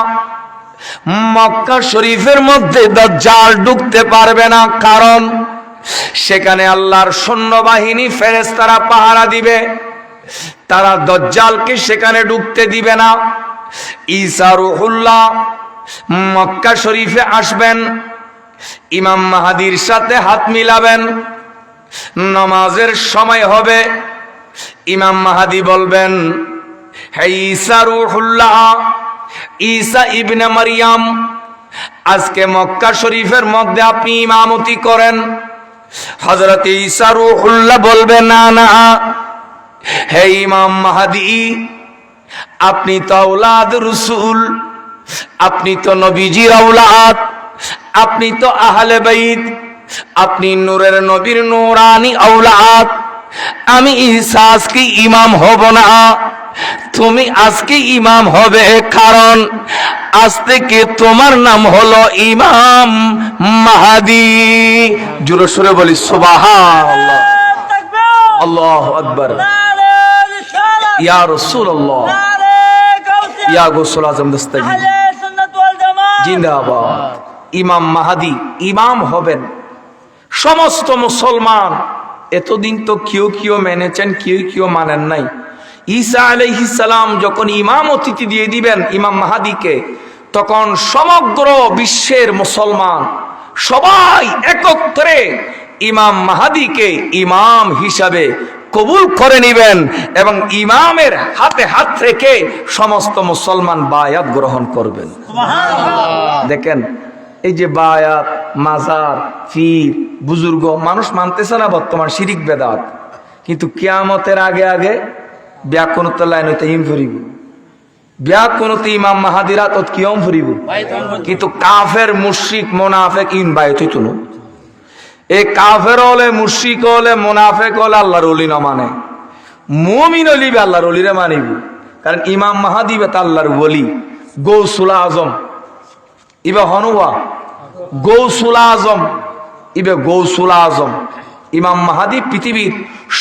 মক্কা শরীফের মধ্যে দজ্জাল ঢুকতে পারবে না, কারণ সেখানে আল্লাহর সৈন্যবাহিনী ফেরেশতারা পাহারা দিবে, তারা দজ্জালকে সেখানে ঢুকতে দিবে না। ঈসা রূহুল্লাহ মক্কা শরীফে আসবেন, ইমাম মাহদীর সাথে হাত মিলাবেন, নামাজের সময় হবে। ইমাম মাহদী বলবেন, হে ঈসা রূহুল্লাহ, ঈসা ইবনে মারইয়াম, আজকে মক্কা শরীফের মধ্যে আপনি ইমামতি করেন। হযরত ঈসা রূহুল্লাহ বলবেন, না না, হে ইমাম মাহদী, আপনি তো আওলাদ রাসূল, আপনি তো নবীজির আওলাদ, আপনি তো আহলে বাইত, আপনি নূরের নবীর নূরানি আওলাদ। আমি ঈসা আজকে ইমাম হব না, তুমি আজকে ইমাম হবে, কারণ আজ থেকে তোমার নাম হলো ইমাম মাহদী। জোরে সোরে বলি সুবহানাল্লাহ, আল্লাহু আকবার, ইয়া রাসূলুল্লাহ, ইয়া গৌসুল আজম দস্তগীর জিন্দাবাদ। ইমাম মাহদী ইমাম হবেন। সমস্ত মুসলমান এতদিন তো কেউ মেনেছেন, কেউ মানেন নাই। ঈসা আলাইহিস সালাম যখন ইমামতি দিয়ে দিবেন ইমাম মাহদীকে, তখন সমগ্র বিশ্বের মুসলমান সবাই একত্রে ইমাম মাহদীকে ইমাম হিসাবে কবুল করে নেবেন এবং ইমামের হাতে হাত রেখে সমস্ত মুসলমান বায়াত গ্রহণ করবেন। দেখেন, এই যে বায়াত, মাজার, পীর, বুজুর্গ মানুষ মানতেছে না বর্তমান, শিরিক বেদাত, কিন্তু কিয়ামতের আগে আগে ব্যাকুনত লাইন হইতে ইম ফুরিব, ব্যাকুনত ইমাম মাহাদিরা তৎ কিয়ম ফুরিব, কিন্তু কাফের মুশরিক মুনাফিক ইন বাইত হইতো না। এই কাফের হলে, মুশরিক হলে, মুনাফিক হলে আল্লাহর ওলি না মানে, মুমিন হলি আল্লাহর ওলিরে মানিব, কারণ ইমাম মাহাদি বেতা আল্লাহর ওলি। গৌসুল আজম ইবে হনুয়া, গৌসুল আজম ইবে গৌসুল আজম। ইমাম মাহাদি পৃথিবীর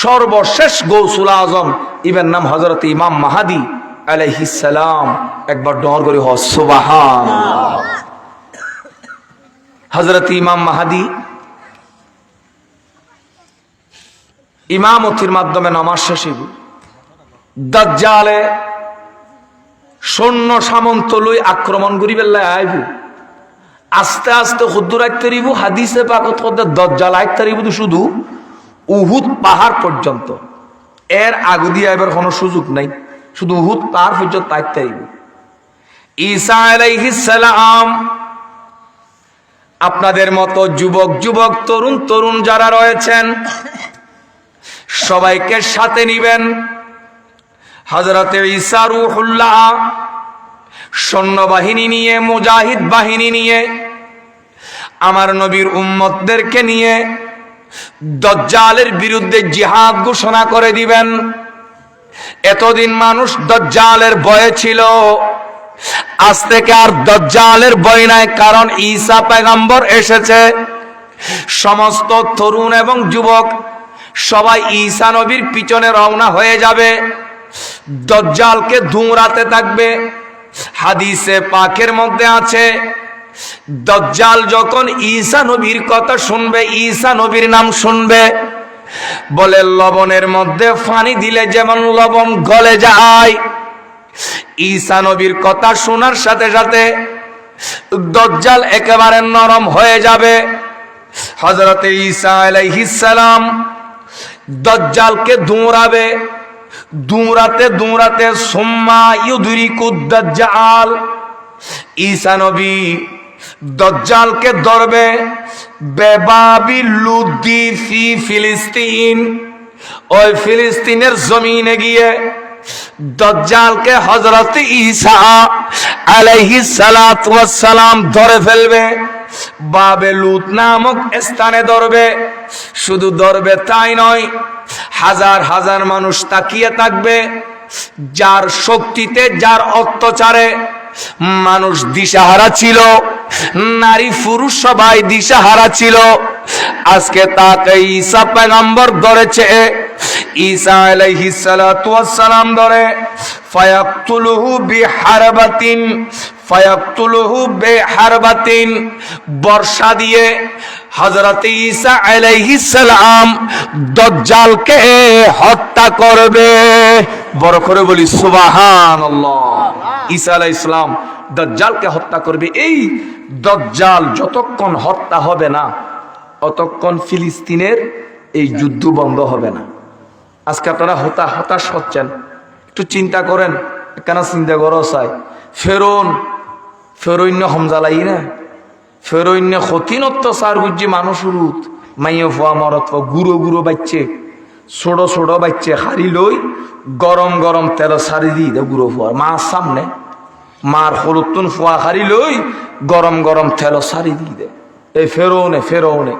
সর্বশেষ গৌসুল আজম, ইবের নাম হযরত ইমাম মাহাদি আলাইহিস সালাম, একবার ডর করে হ সুবহানাল্লাহ। হযরত ইমাম মাহদী ইমামতির মাধ্যমে নামাজ শেষে দাজ্জালে সৈন্য সামন্ত লই আক্রমণ করি বেলায় আইব, আস্তে আস্তে হুদ্দুর আইতে রিব। হাদিসে পাকত করতে দাজ্জাল আইতে রিব শুধু উহুদ পাহাড় পর্যন্ত, এর আগু দিয়ে এবার কোনো সুযোগ নাই, শুধু উহুদ পাহাড় পর্যন্ত আইতে রিব। ঈসা আলাইহিস সালাম আপনাদের মতো যুবক যুবক তরুণ তরুণ যারা রয়েছেন সবাইকে সাথে নিবেন। হযরতে ঈসা রূহুল্লাহ সৈন্যবাহিনী নিয়ে, মুজাহিদ বাহিনী নিয়ে, আমার নবীর উম্মতদেরকে নিয়ে দাজ্জালের বিরুদ্ধে জিহাদ ঘোষণা করে দিবেন। এতদিন মানুষ দাজ্জালের ভয়ে ছিল, আজ থেকে আর দাজ্জালের ভয় নাই, কারণ ঈসা পয়গম্বর এসেছে। সমস্ত তরুণ এবং যুবক সবাই ঈসা নবীর পিছনে রওনা হয়ে যাবে, দাজ্জালকে ধুমরাতে থাকবে। হাদিসে পাকের মধ্যে আছে, দাজ্জাল যখন ঈসা নবীর কথা শুনবে, ঈসা নবীর নাম শুনবে, বলে লবণের মধ্যে পানি দিলে যেমন লবণ গলে যায়, ঈসা নবীর কথা শোনার সাথে সাথে দাজ্জাল একেবারে নরম হয়ে যাবে। হযরতে ঈসা আলাইহিস সালাম দাজ্জালকে দৌড়াবে, দৌড়াতে দৌড়াতে সুম্মা ইউদরিকুদ দাজ্জাল, ঈসা নবী দাজ্জালকে ধরবে বেবাবিল লুদ্দি ফি ফিলিস্তিন, ওই ফিলিস্তিনের জমিনে গিয়ে দাজ্জালকে হযরত ঈসা আলাইহিস সালাতু ওয়াস সালাম ধরে ফেলবে, বাবে লুত নামক স্থানে ধরবে। শুধু ধরবে তাই নয়, হাজার হাজার মানুষ তাকিয়ে থাকবে, যার শক্তিতে, যার অত্যাচারে মানুষ দিশাহারা ছিল, নারী পুরুষ সবাই দিশাহারা ছিল। আজকে তাকে ঈসা পয়গম্বর ধরেছে, ঈসা আলাইহিস সালাতু ওয়াস সালাম ধরে ফায়াকতুলুহু বিহারবাতিন, ফায়াকতুলুহু বিহারবাতিন, বর্ষা দিয়ে হযরত ঈসা আলাইহিস সালাম দাজ্জালকে হত্যা করবে। বড় করে বলি সুবহানাল্লাহ। ঈসা আলাইহিস সালাম দাজ্জালকে হত্যা করবে। এই দাজ্জাল যতক্ষণ হত্যা হবে না, ততক্ষণ ফিলিস্তিনের এই যুদ্ধ বন্ধ হবে না। আজকে আপনারা হতাশ হচ্ছেন, একটু চিন্তা করেন, কেন চিন্তা করো চাই। ফেরৈন্য হমজালাই না, ফেরৈন্য ক্ষতিনত্ব সার গুজি মানুষ রুত মাইয়ে ফুয়া মরত গুঁড়ো গুঁড়ো বাচ্চে, ছোড়ো ছোড়ো বাচ্চে হারি লই গরম গরম তেল সারি দিই দে গুঁড়ো ফুয়ার মার সামনে, মার হলুতুন ফুয়া হারি লই গরম গরম তেল সারি দিই দে। এই ফেরৌনে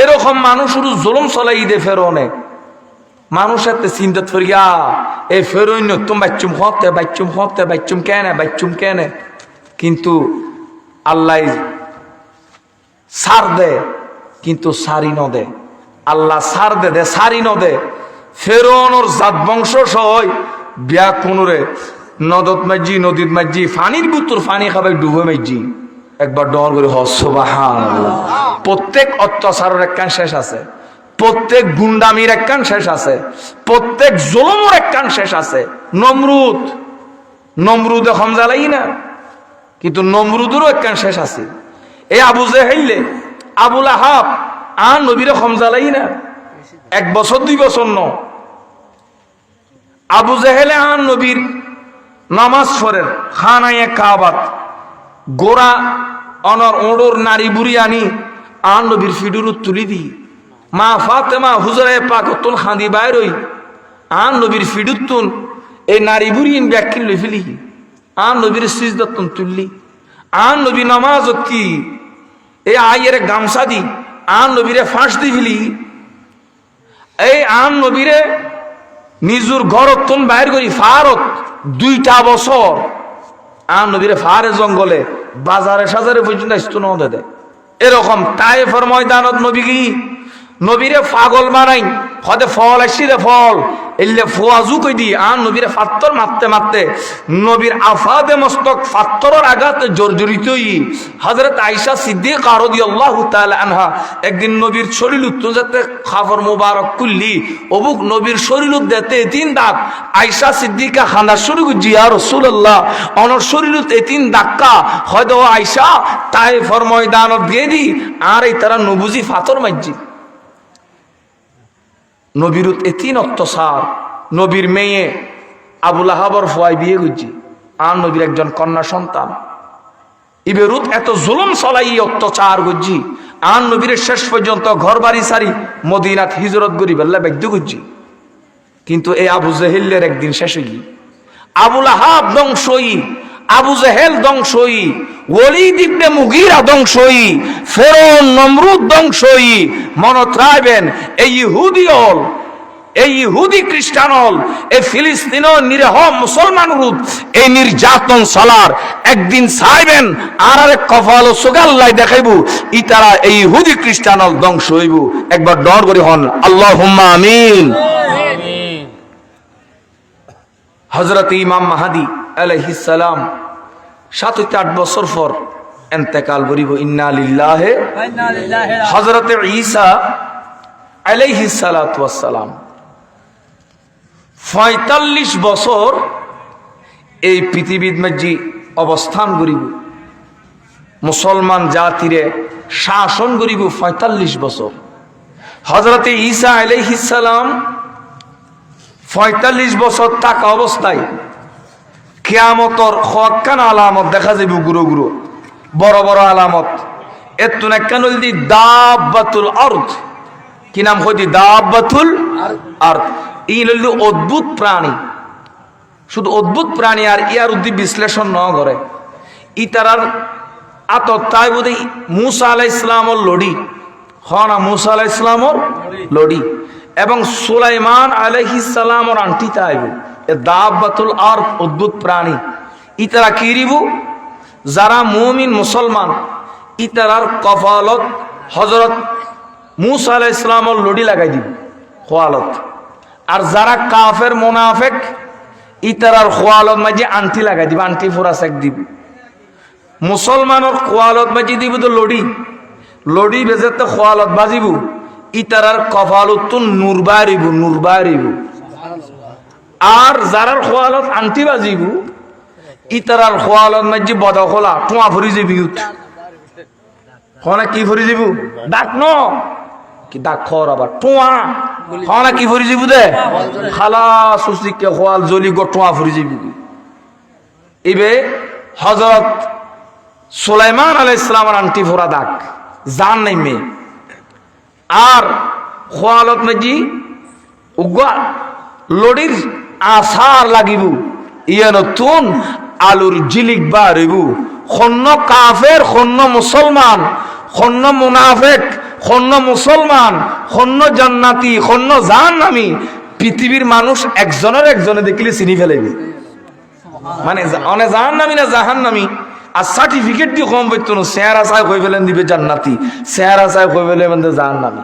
এরকম মানুষ জুলুম চলাই দে। ফেরৌনে মানুষের চিন্তা করিয়া এই ফেরৈন্য তুম বাচ্চুম কেনে, কিন্তু আল্লাহ সার দে, কিন্তু সারি ন দে। আল্লাহ সার দে সারি ন দে। ফেরৌনর জাত বংশ সহ বিয়া কোনরে নদত মাঝি, নদীত মাঝি, ফানির বুতুর ফানি খাবে ডুবে মাঝি। একবার ডর করে সুবহানাল্লাহ। প্রত্যেক অত্যাচারের একখান শেষ আছে, প্রত্যেক গুন্ডামির একখান শেষ আছে, প্রত্যেক জুলুমের একখান শেষ আছে। নমরুদে হমজালাই না, কিন্তু নমরুদেরও একখান শেষ আছে। এই আবু জেহেলে, আবুল আহাব আর নবীরে হমজালাই না, 1 বছর 2 বছর ন। আবু জেহেলে আর নবীর নামাজ পড়েন খানায়ে কাবাত, গোড়া অনর ওড়োর নারী বুড়ি আনি আর নবীর ফিডুর তুলি দি, মা ফাতেমা হুজরে পাকতুন খাঁদি বাইরই আর নবীর ফিডুতুন এই নারী বুড়ি ব্যাখ্যা লই ফেলি, আর নবীর সিজদাতুন তুললি, আর নবী নামাজ কি এই আয়ের গামছা দি আর নবীরে ফাঁস দি ফেলি। এই আর নবীরে নিজুর ঘরতুন বাইর করি ফারত 2টা বছর আর নবীরে ফারে জঙ্গলে বাজারে সাজারে পর্যন্ত আসতো না দে। এরকম তায়েফের ময়দানত নবী কি নবীরে পাগল বানাই হদে ফল আসি রে ফল এলে ফোয়াজু কই দি আর নবীরে ফাত্তর মারতে মারতে নবীর আফাদে মস্তক ফাত্তরের আঘাতে জর্জরিতই হযরত আয়েশা সিদ্দিকা রাদিয়াল্লাহু তাআলা আনহা একদিন নবীর শরীরুত তো যাতে খাবার মোবারক কুল্লি অবুক নবীর শরীরুত দেতে তিন দাগ আয়েশা সিদ্দিকা খানা শুরু করজি ইয়া রাসূলুল্লাহ অনর শরীরুত তিন দাক্কা হয়তো আয়েশা তায়েফের ময়দানত দিয়ে দি আর এই তারা নবুজি ফাতর মাইজি নবীর এতিন অত্যাচার নবীর মেয়ে আবু লাহাবর ফুয়াই বিয়ে করছি আর নবীর একজন কন্যা সন্তান ইবেরুত এত জুলুম চলাই অত্যাচার করছি আর নবীর শেষ পর্যন্ত ঘর বাড়ি সারি মদিনাত হিজরত করি বেল্লা বাধ্য করছি কিন্তু এই আবু জেহেলের একদিন শেষ হই আবু লাহাব ধ্বংসই আবু জেহেল ধ্বংসই ওয়ালিদ ইবনে মুগীরা ধ্বংসই ফেরাউন নমরুদ ধ্বংসই মনত রাখবেন এই ইহুদি হল এই ইহুদি খ্রিস্টান হল এই ফিলিস্তিনের নিরীহ মুসলমান রূপ এই নির্যাতন সালার একদিন চাইবেন আর আরেক কপাল ও সুগাল্লাই দেখাইবো ইতারা এই ইহুদি খ্রিস্টান হল ধ্বংস হইব একবার ডর করে হন আল্লাহুম্মা আমিন হযরত ইমাম মাহদি আলাইহিস সালাম 7-8 বছর পর ইন্তেকাল করিব ইন্না লিল্লাহি ওয়া ইন্না ইলাইহি রাজিউন হযরত ঈসা আলাইহিস সালাতু ওয়াস সালাম 45 বছর এই পৃথিবীর মধ্যে অবস্থান করিব মুসলমান জাতিরে শাসন করিব 45 বছর হযরত ঈসা আলাইহিস সালাম 45 বছর থাকা অবস্থায় কিয়ামতের হক্কান আলামত দেখা যাবে গুরু গুরু বড় বড় আলামত এতুন একখান হইদি দাব্বাতুল আরদ কি নাম হইদি দাব্বাতুল আরদ এই হইল অদ্ভুত প্রাণী শুধু অদ্ভুত প্রাণী আর ইয়ার উদ্দি বিশ্লেষণ ন করে ইতারার আততাই বোধ মুসা আলাইহিস সালামর লড়ি হনা মুসা আলাইহিস সালামর লড়ি এবং সুলাইমান আলাইহিস সালামর আন্টি তাইব এ দাব্বাতুল আরদ অদ্ভুত প্রাণী ইতারা কি রিব যারা মুমিন মুসলমান ইতারার কফালত হযরত মুসা আলাইহিস সালামর লড়ি লাগাই দিব খোয়ালত আর যারা কাফের মুনাফিক ইতারার খোয়ালত মাঝে আন্টি লাগাই দিব আন্টি ফোরাসেক দিব মুসলমানের খোয়ালত মাঝে দিব তো লড়ি লড়ি বেজেতে খোয়ালত বাজিব ইতারার কফালত নূর বাড়িব আর যারার খোয়ালত আন্টি বাজিব ইতারার খোয়ালত মাঝে বদখলা টোয়া ভরি যাবি হনা কি ভরি যাব ডাক ন কি ডাক খর আবার টোয়া হনা কি ভরি যাব দে খালা সুসিকে খোয়াল জলি গো টোয়া ভরি যাব ইবে হযরত সুলাইমান আলাইহিস সালামের আন্টি ফোরা ডাক জান নাই মে আর খোয়ালত মাঝি উগা লড়ির আসার লাগিব ইয়ে নতুন আলুর জিলিক বাড়িব খন্ন কাফের খন্ন মুসলমান খন্ন মুনাফেক খন্ন মুসলমান খন্ন জান্নাতি খন্ন জাহান্নামী পৃথিবীর মানুষ একজনে দেখলে চিনি ফেলাইবে মানে অনে জাহান্নামী না জাহান্নামী আর সার্টিফিকেট দিয়ে কম পাইতো না চেহারা চাই হয়ে ফেলেন দিবে জান্নাতি চেহারা চাই হয়ে ফেলে মানে জাহান্নামী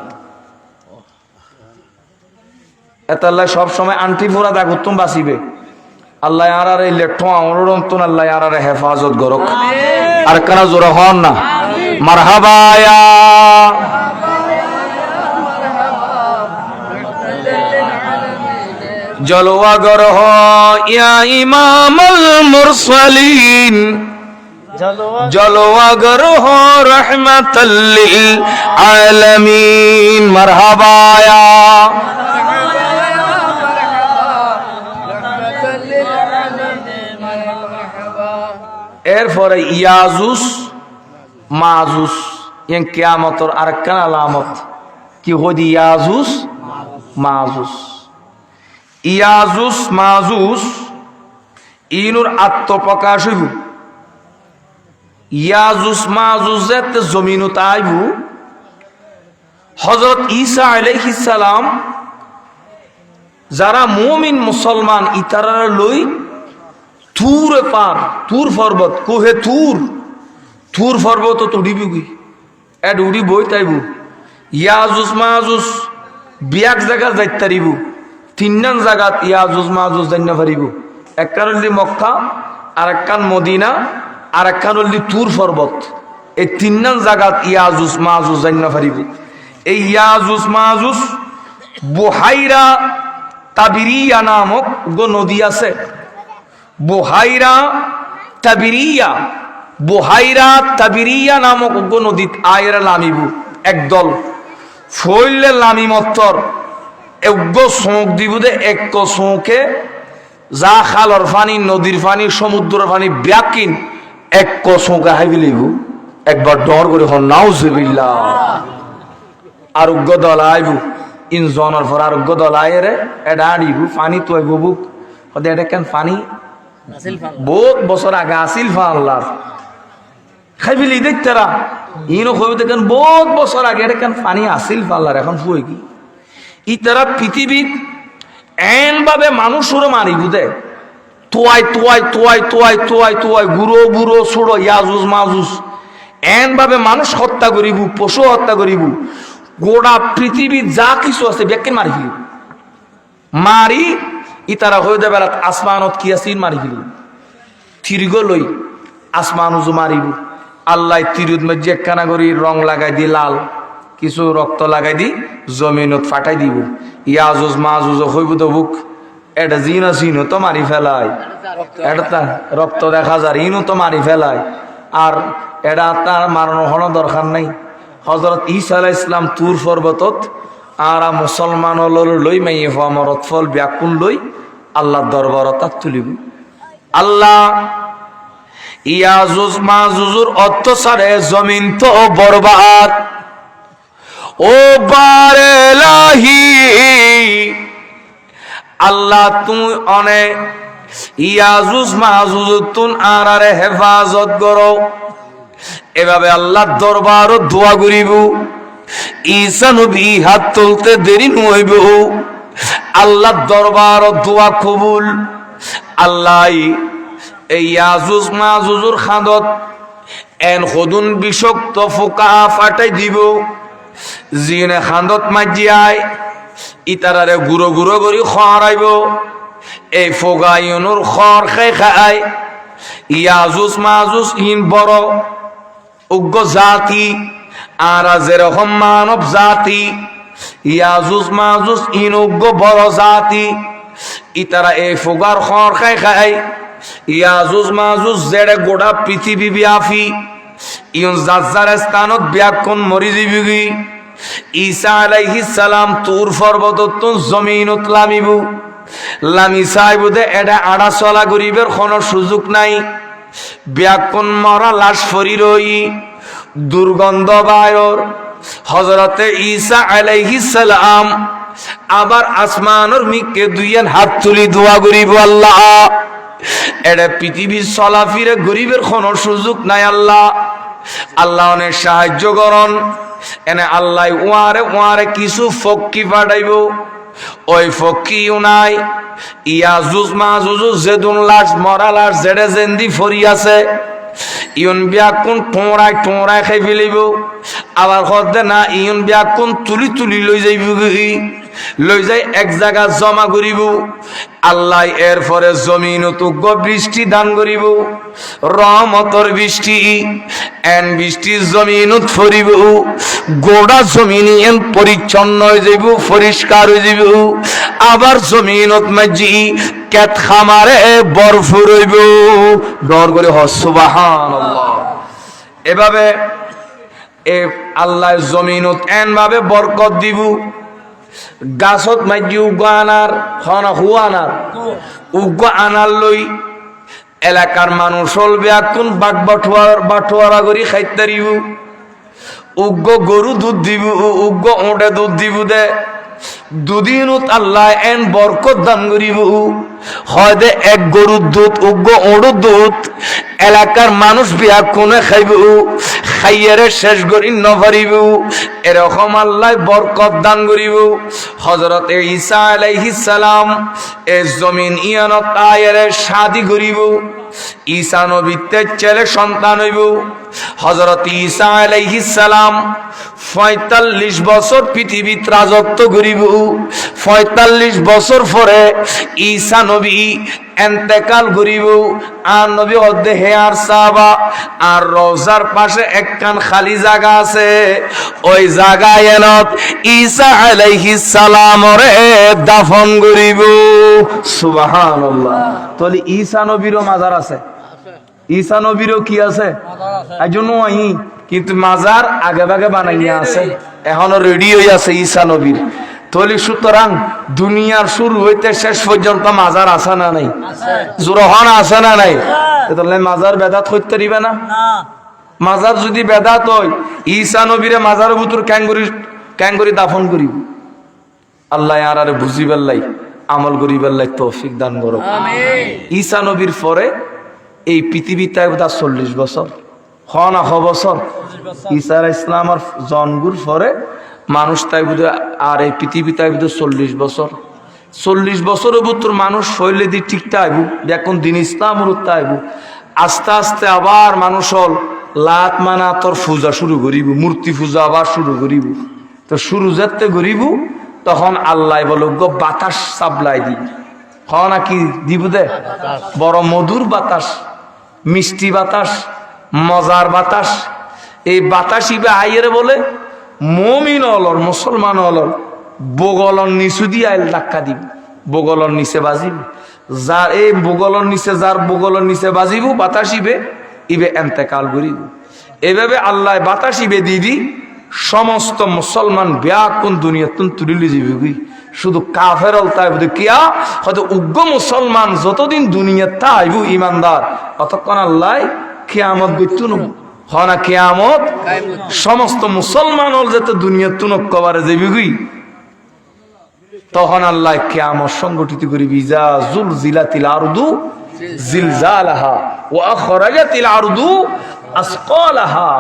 এতাল্লাহ সব সময় আন্টি ফোরা দাগ উত্তম বাঁচিবে আল্লাহ আর এই লেঠোয়া অনুরন্তন আল্লাহ আর হেফাজত গরক আর কানা জোরা হন না মারহাবায়া জলওয়া গরহ ইয়া ইমামুল মুরসালিন জলওয়া গরহ রাহমাতাল লিল আলামিন মারহাবায়া এরপরে ইয়াজুস মাজুস ইয়ান কিয়ামতের আরেকখান আলামত কি হদি ইয়াজুস মাজুস ইয়াজুস মাজুস ইনুর আত্মপ্রকাশ হইব ইয়াজুস মাজুসের জমিনও তাইব হযরত ঈসা আলাইহিস সালাম যারা মুমিন মুসলমান ইতারা লই তুর পার তুর পর্বত কোহে তুর পর্বত তো উড়িবি এড উড়ি বই তাইব ইয়াজুজ মাজুজ বিয়াক জায়গা যাইতে পারিব, তিনজন জায়গাত ইয়াজুজ মাজুজ জানিতে পারিব। একখান হল মক্কা, আর একখান মদিনা, আর একখান হল তুর পর্বত। এই তিনজন জায়গাত ইয়াজুজ মাজুজ জানিতে পারিব। এই ইয়াজুজ মাজুজ বুহাইরা তাবিরিয়া নামক নদী আছে। বুহাইরা তাবিরিয়া নামক নদীত আয়রা লামিব একদল ফইলে লামি মত্তর এগ্য চৌক দিব দে এক চৌকে যা খালর পানি, নদীর পানি, সমুদ্রের পানি ব্যাকিন এক চৌকে হাইবি লিব একবার ডর করে হন নাউজুবিল্লাহ। আরোগ্য দল আইব ইনজনের পর আরোগ্য দল আয়রে এটা আনিব পানি তো আইব বুক হতে এটা কেন পানি বহুত বছর আগে আসিল ফা আল্লাহর খাইবিলি দেখতারা ইনো কইবে দেখেন বহুত বছর আগে এটা কেন পানি আসিল ফা আল্লাহর এখন ফুই কি ইতারা পৃথিবীর এন ভাবে মানুষেরও মারি বুঝে তোয়াই গুরো বুড়ো ছোড়ো ইয়াজুজ মাজুজ এন ভাবে মানুষ হত্যা করিব, পশু হত্যা করিব, গোটা পৃথিবীর যা কিছু আছে ব্যাকে মারি ফেলিব। মারি ইতারা হয়ে যাবে আসমানত কি আছে মারি ফেলিব, তির্গ লই আসমানুজ মারিব। আল্লাহ তিরুদ মধ্যে একখানা করি রং লাগাই দি লাল, কিছু রক্ত লাগাই দি জমিনত ফাটাই দিব। ইয়াজুজ মাজুজ হইব তো বুক এটা জিন সিনও তো মারি ফেলায়, এটা রক্ত দেখা যায় ইনও তো মারি ফেলায়। আর এটা তার মারানোর কোনো দরকার নাই। হজরত ঈসা আলাইহিস সালাম তুর পর্বতত আর মুসলমান লই মাইয়ে মরত ফল ব্যাকুল লই আল্লাহর দরবারত তুলিব। আল্লাহ ইয়াজুজ মাজুজুর অত্যাচারে জমিন তো বরবাদ। ও বারেলাহি আল্লাহ তুমি অনে ইয়াজুজ মাজুজ তুন আরে হেফাজত করো। এভাবে আল্লাহর দরবারও দোয়া করিব। ঈসা নবী হাত তুলতে দেরি নইব, আল্লাহর দরবারও দোয়া কবুল। আল্লাহ এই ইয়াজুজ মাজুজুর খাদত এন খদুন বিষাক্ত ফোকা ফাটাই দিব। জিনে খান্দত মাজিয়ায় ইতারারে গুঁড়ো গুঁড়ো করি খরাইব। এই ফোকা ইউনুর খর খাই খায়। ইয়াজুজ মাজুজ ইন বড় উগ্র জাতি আর যেরকম মানব জাতি, ইয়াজুজ মাজুজ ইন উগ্র বড় জাতি। ইতারা এই ফোগার খর খাই খায়। ইয়াজুজ মাজুজ জেড়ে গোটা পৃথিবী ব্যাপী ইউন যার স্থানত ব্যাকুন মরি যাবি। ঈসা আলাইহিস সালাম তুর পর্বতত জমিনত লামিব। লামি চাইব দে এটা আড়া চলা গরিবের কোনো সুযোগ নাই। ব্যাকুন মরা লাশ ফরি রই দুর্গন্ধ বায়র। হজরতে ঈসা আলাইহিস সালাম আবার আসমানের মিকে দুইয়েন হাত তুলি দোয়া করিব, আল্লাহ এটা পৃথিবীর চলাফিরে গরিবের কোনো সুযোগ নাই। আল্লাহ আল্লাহ অনেক সাহায্য করন। এনে আল্লাহ ওয়ারে কিছু ফক্কি পাঠাইব। ওই ফক্কিও নাই ইয়াজুজ মাজুজ যেদুন লাশ মরা লাশ জেড়ে জেন্দি ফরি আছে ইউন ব্যাকুন টোঁড়ায় খাই ফেলিব। আবার হদে না ইউন ব্যাকুন তুলি লই যাইব, লই যাই এক জায়গা জমা করিব। আল্লাহ এর পরে জমিন তুগ্য বৃষ্টি দান করিব, রহমতর বৃষ্টি। এন বৃষ্টি জমিনত ফরিব, গোড়া জমিন এন পরিচ্ছন্ন হয়ে যাইব, পরিষ্কার হয়ে যাইব। আবার জমিনত মাঝি কেত খামারে বরফ রইব। ডর করে সুবহানাল্লাহ। এভাবে এ আল্লাহ জমিনত এন ভাবে বরকত দিব। গাছত মাঝি উগ্র আনার হন হুয়ানার উগ্র আনার লই এলাকার মানুষ হলবে এখন বাট বাটোয়ারা করি খাইতারিব। উগ্র গরু দুধ দিব, উগ্র ওঁটে দুধ দিব দে। দুদিনত আল্লাহ এন বরকত দান করিব। হয় দে এক গরুর দুধ উগ্র ওঁড়ুর দুধ এলাকার মানুষ বিয়া কোনে খাইব, খাইয়ারে শেষ করি নপারিব। এরকম আল্লাহ বরকত দান করিব। হযরত ঈসা আলাইহিস সালাম এ জমিন ইয়ানত আয়ের শাদি করিব, ঈসা নবীতে ছেলে সন্তান হইব। হযরত ঈসা আলাইহিস সালাম ৪৫ বছর পৃথিবীত রাজত্ব করিব। ৪৫ বছর পরে ঈসা নবী এন্তেকাল করিব। আর নবী অর্ধে হে আর সাহাবা, আর রওজার পাশে একখান খালি জায়গা আছে, ওই জায়গায় এনত ঈসা আলাইহিস সালাম রে দাফন করিব। সুবহানাল্লাহ। তাহলে ঈসা নবীরও মাজার আছে, ঈসা নবীরও কি আছে, একজন ওই কিন্তু মাজার আগে ভাগে বানাইয়া আছে, এখনো রেডি হয়ে আছে ঈসা নবীর। তাহলে সুতরাং দুনিয়ার শুরু হইতে শেষ পর্যন্ত মাজার আছে না নাই, জোরহন আছে না নাই? তাহলে মাজার বেদাত হইতে দিবে না। মাজার যদি বেদাত হয়, ঈসা নবীরে মাজারের ভিতর ক্যাঙ্গুরি দাফন করিব। আল্লাহ আর বুঝি বেল্লাই আমল করি বেল্লাই তৌফিক দান করো। ঈসা নবীর পরে এই পৃথিবীতে ৪০ বছর হন ১০০ বছর ঈসা ইসলামের জন্মের পরে মানুষ তাই বুঝে, আর এই পৃথিবীতে ৪০ বছর। ৪০ বছরের ভিতর মানুষ শৈলে দিয়ে ঠিকটা আইব, এখন দিন ইসলাম উত্তা আইব। আস্তে আস্তে আবার মানুষ হল লাত মানাতর পূজা শুরু করিব, মূর্তি পূজা আবার শুরু করিব। তো শুরু যেতে করিব তখন আল্লাহ বলো গো বাতাস সাপ্লাই দি, হয় না কি দিব দে, বড় মধুর বাতাস, মিষ্টি বাতাস, মজার বাতাস। এই বাতাস ইবে আইয়ের বলে মুমিন অলর মুসলমান অলর বগলর নিচু দিয়ে আইল ধাক্কা দিব, বগলর নিচে বাজিব। যার এই বগলর নিচে, যার বগলর নিচে বাজিব বাতাস ইবে ইবে এন্তেকাল করিব। এভাবে আল্লাহ বাতাস ইবে দিবি, সমস্ত মুসলমান ব্যাকুন দুনিয়াতুন তুলিলি যাবি। শুধু কাফের তাই কিয়া হয়তো উগ্র মুসলমান যতদিন দুনিয়া তাইবু ইমানদার, অতক্ষণ আল্লাহ কিয়ামত গইতু ন হয় না, কিয়ামত সমস্ত মুসলমান হল যেতে দুনিয়া তুনক কবারে যাবি, তখন আল্লাহ কিয়ামত সংগঠিত করিবি। যা জুলজিলাতিল আরদু জিলজালাহা ওয়া আখরাজাতিল আরদু আসকালাহা।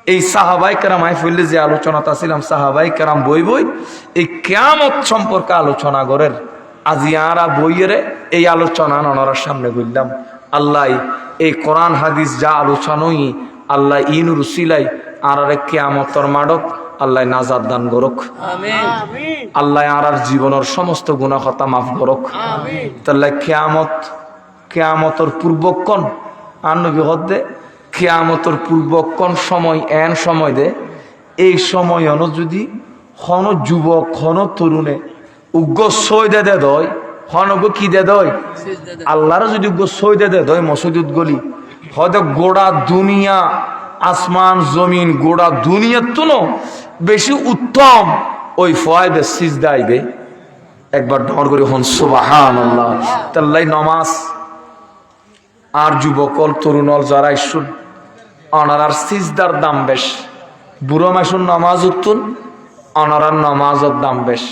এই সাহাবাই কেরাম আইফুল্লে যে আলোচনাটা ছিলাম, সাহাবাই কেরাম বই বই এই কিয়ামত সম্পর্কে আলোচনা করেন। আজি আরা বইয়েরে এই আলোচনা ওনার সামনে বললাম। আল্লাহ এই কোরআন হাদিস যা আলোচনাই আল্লাহ ইনুর উসিলাই আর কিয়ামতর মাডক আল্লাহ নাজাত দান করুক। আল্লাহ আর জীবনের সমস্ত গুনাহ খাতা মাফ করুক। তাহলে কিয়ামতর পূর্বক্ষণ আর নবী হদ্দে কিয়ামতর পূর্বক্ষণ সময় এন সময় দে, এই সময় অন যদি হন যুবক হন তরুণে উগ্র সই দে দয়, হন উগ্র কি দে দয়, আল্লাহর যদি উগ্র সই দে দয় মসজিদ গলি হয়তো গোড়া দুনিয়া আসমান জমিন গোড়া দুনিয়ার তো বেশি উত্তম ওই ফয়েদে সিজদা আইবে। একবার ডর করে হন সুবহানাল্লাহ। তাল্লাই নমাজ আর যুবকল তরুণল যারা ইসুন অনারার সিজদার দাম বেশ, বুড়ো মাসুন নমাজ উত্তুন অনারার নমাজের দাম বেশ।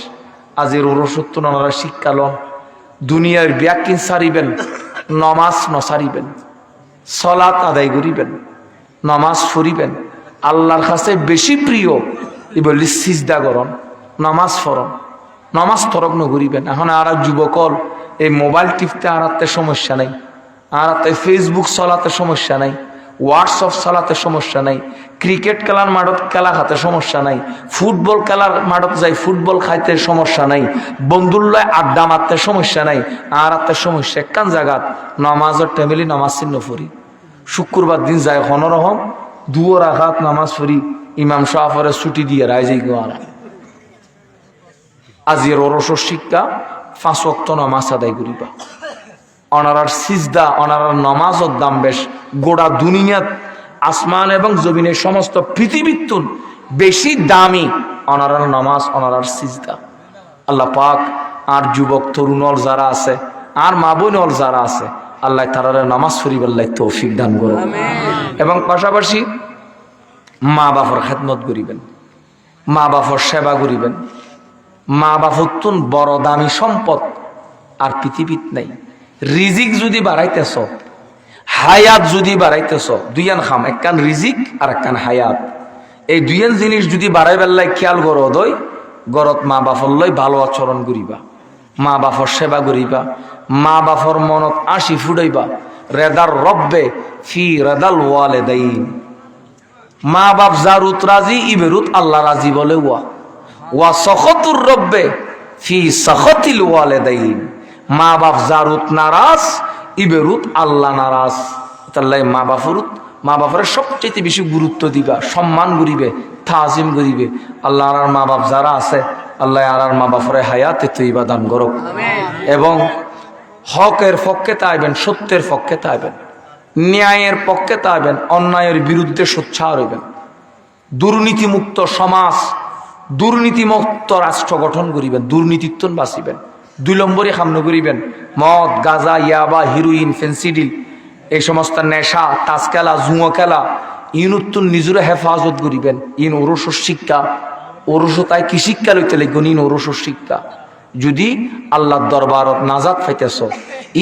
আজির ওরসুত্তুন অনারা শিক্ষা লন, দুনিয়ার ব্যাকিন সারিবেন, নমাজ নসারিবেন, সলাত আদায় করিবেন, নমাজ ফরিবেন। আল্লাহর কাছে বেশি প্রিয় এই বললি সিজদা করন, নমাজ ফরন, নমাজ তরক নগরিবেন। এখন আর যুবকল এই মোবাইল টিপতে আরাতে সমস্যা নাই, আরাতে ফেসবুক চলাতে সমস্যা নাই, হোয়াটসঅ্যাপ চালাতে সমস্যা নাই, ক্রিকেট খেলার মাঠত খেলা খাতে সমস্যা নাই, ফুটবল খেলার মাঠত যাই ফুটবল খাইতে সমস্যা নাই, বন্ধুল্লায় আড্ডা মারতে সমস্যা নাই। আর আত্মের সমস্যা একখান জায়গাত নামাজের টেমিলি নামাজ চিহ্ন ফরি, শুক্রবার দিন যায় হনরহম দুয়ার আঘাত নামাজ ফরি, ইমাম সাহাফরে ছুটি দিয়ে রাইজাই গোয়ারা। আজির ওরসর শিক্ষা 5 ওয়াক্ত নামাজ আদায় করিবা। অনারার সিজদা অনারার নামাজের দাম বেশ, গোড়া দুনিয়াত আসমান এবং জমিনের সমস্ত পৃথিবীর বেশি দামি অনারার নামাজ অনারার সিজদা। আল্লাহ পাক আর যুবক তরুণল যারা আছে আর মা বোনল যারা আছে আল্লাহ তারারে নামাজ পড়িবার তৌফিক দান করুন। এবং পাশাপাশি মা বাপর খেদমত করিবেন, মা বাপর সেবা করিবেন। মা বাপর বড় দামি সম্পদ আর পৃথিবীত নাই। রিজিক যদি বাড়াইতেছ, হায়াত যদি বাড়াইতেছ, দুইয়ান খাম, একখান রিজিক আর একখান হায়াত। এই দুইয়ান জিনিস যদি বাড়াইবার লাই খেয়াল করো দই, গরত মা বাপর লই ভালো আচরণ করিবা, মা বাপর সেবা করিবা, মা বাপর মনত আশি ফুটাইবা। রেদার রব্বে ফি রেদাল ওয়ালিদাইন, মা বাপ যারুত রাজি ইবেরুত আল্লাহ রাজি বলে ওয়া সখতুর রব্বে ফি সখতিল ওয়ালিদাইন, মা বাপ যারুত নারাজ ইবেরুত আল্লাহ নারাজ। তাল্লাই মা বাপের সবচেয়ে বেশি গুরুত্ব দিবা, সম্মান করিবে, তাজিম করিবে। আল্লাহ আর মা বাপ যারা আছে আল্লাহ আর মা বাপরে হায়াতে তৈবা দান করুক এবং হকের পক্ষে তাইবেন, সত্যের পক্ষে তাইবেন, ন্যায়ের পক্ষে তাইবেন, অন্যায়ের বিরুদ্ধে সোচ্চার হইবেন। দুর্নীতিমুক্ত সমাজ, দুর্নীতিমুক্ত রাষ্ট্র গঠন করিবেন, দুর্নীতিত্বন বাঁচিবেন। 2 নম্বরে সামনে করিবেন মদ, গাঁজা, ইয়াবা, হিরোইন, ফেন্সিডিল, এই সমস্ত নেশা, তাস খেলা, জুয়ো খেলা, ইনুত্তুন নিজের হেফাজত করিবেন। ইন ওরসর শিক্ষা, ওরস তাই কি শিক্ষা লইতে লাগবেন? ইন ওরসর শিক্ষা। যদি আল্লাহর দরবারত নাজাত পাইতেছ,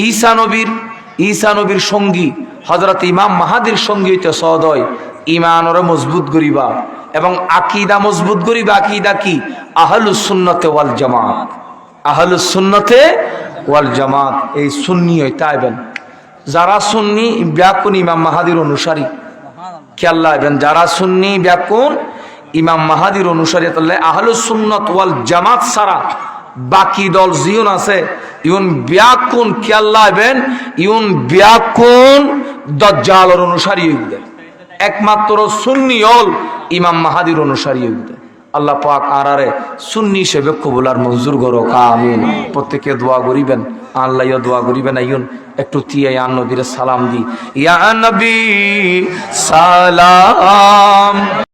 ঈসা নবীর সঙ্গী হযরত ইমাম মাহাদির সঙ্গী হইতে সদয়, ইমানরে মজবুত করিবা এবং আকীদা মজবুত করিবা। আকীদা কি? আহলুস সুন্নাতে ওয়াল জামাত, আহলুস সুন্নাতে ওয়াল জামাত। এই সুন্নি হইতে আইবেন। যারা সুন্নি ব্যাকুন ইমাম মাহাদির অনুসারী, খেয়াল রাখবেন, যারা সুন্নি ব্যাকুন ইমাম মাহাদির অনুসারী, তাহলে আহলুস সুন্নাত ওয়াল জামাত ছাড়া বাকি দল জিউন আছে ইউন ব্যাকুন, খেয়াল রাখবেন, ইউন ব্যাকুন দাজ্জালের অনুসারী হইবে। একমাত্র সুন্নি হল ইমাম মাহাদির অনুসারী হইবে। আল্লাহ পাক আরারে সুন্নি হিসেবে কবুল আর মঞ্জুর করো, আমিন। প্রত্যেকে দোয়া করিবেন, আল্লাহ দোয়া করিবেন। আইন একটু তিয়া ইয়া নবীর সালাম দি, ইয়া নবী সালাম।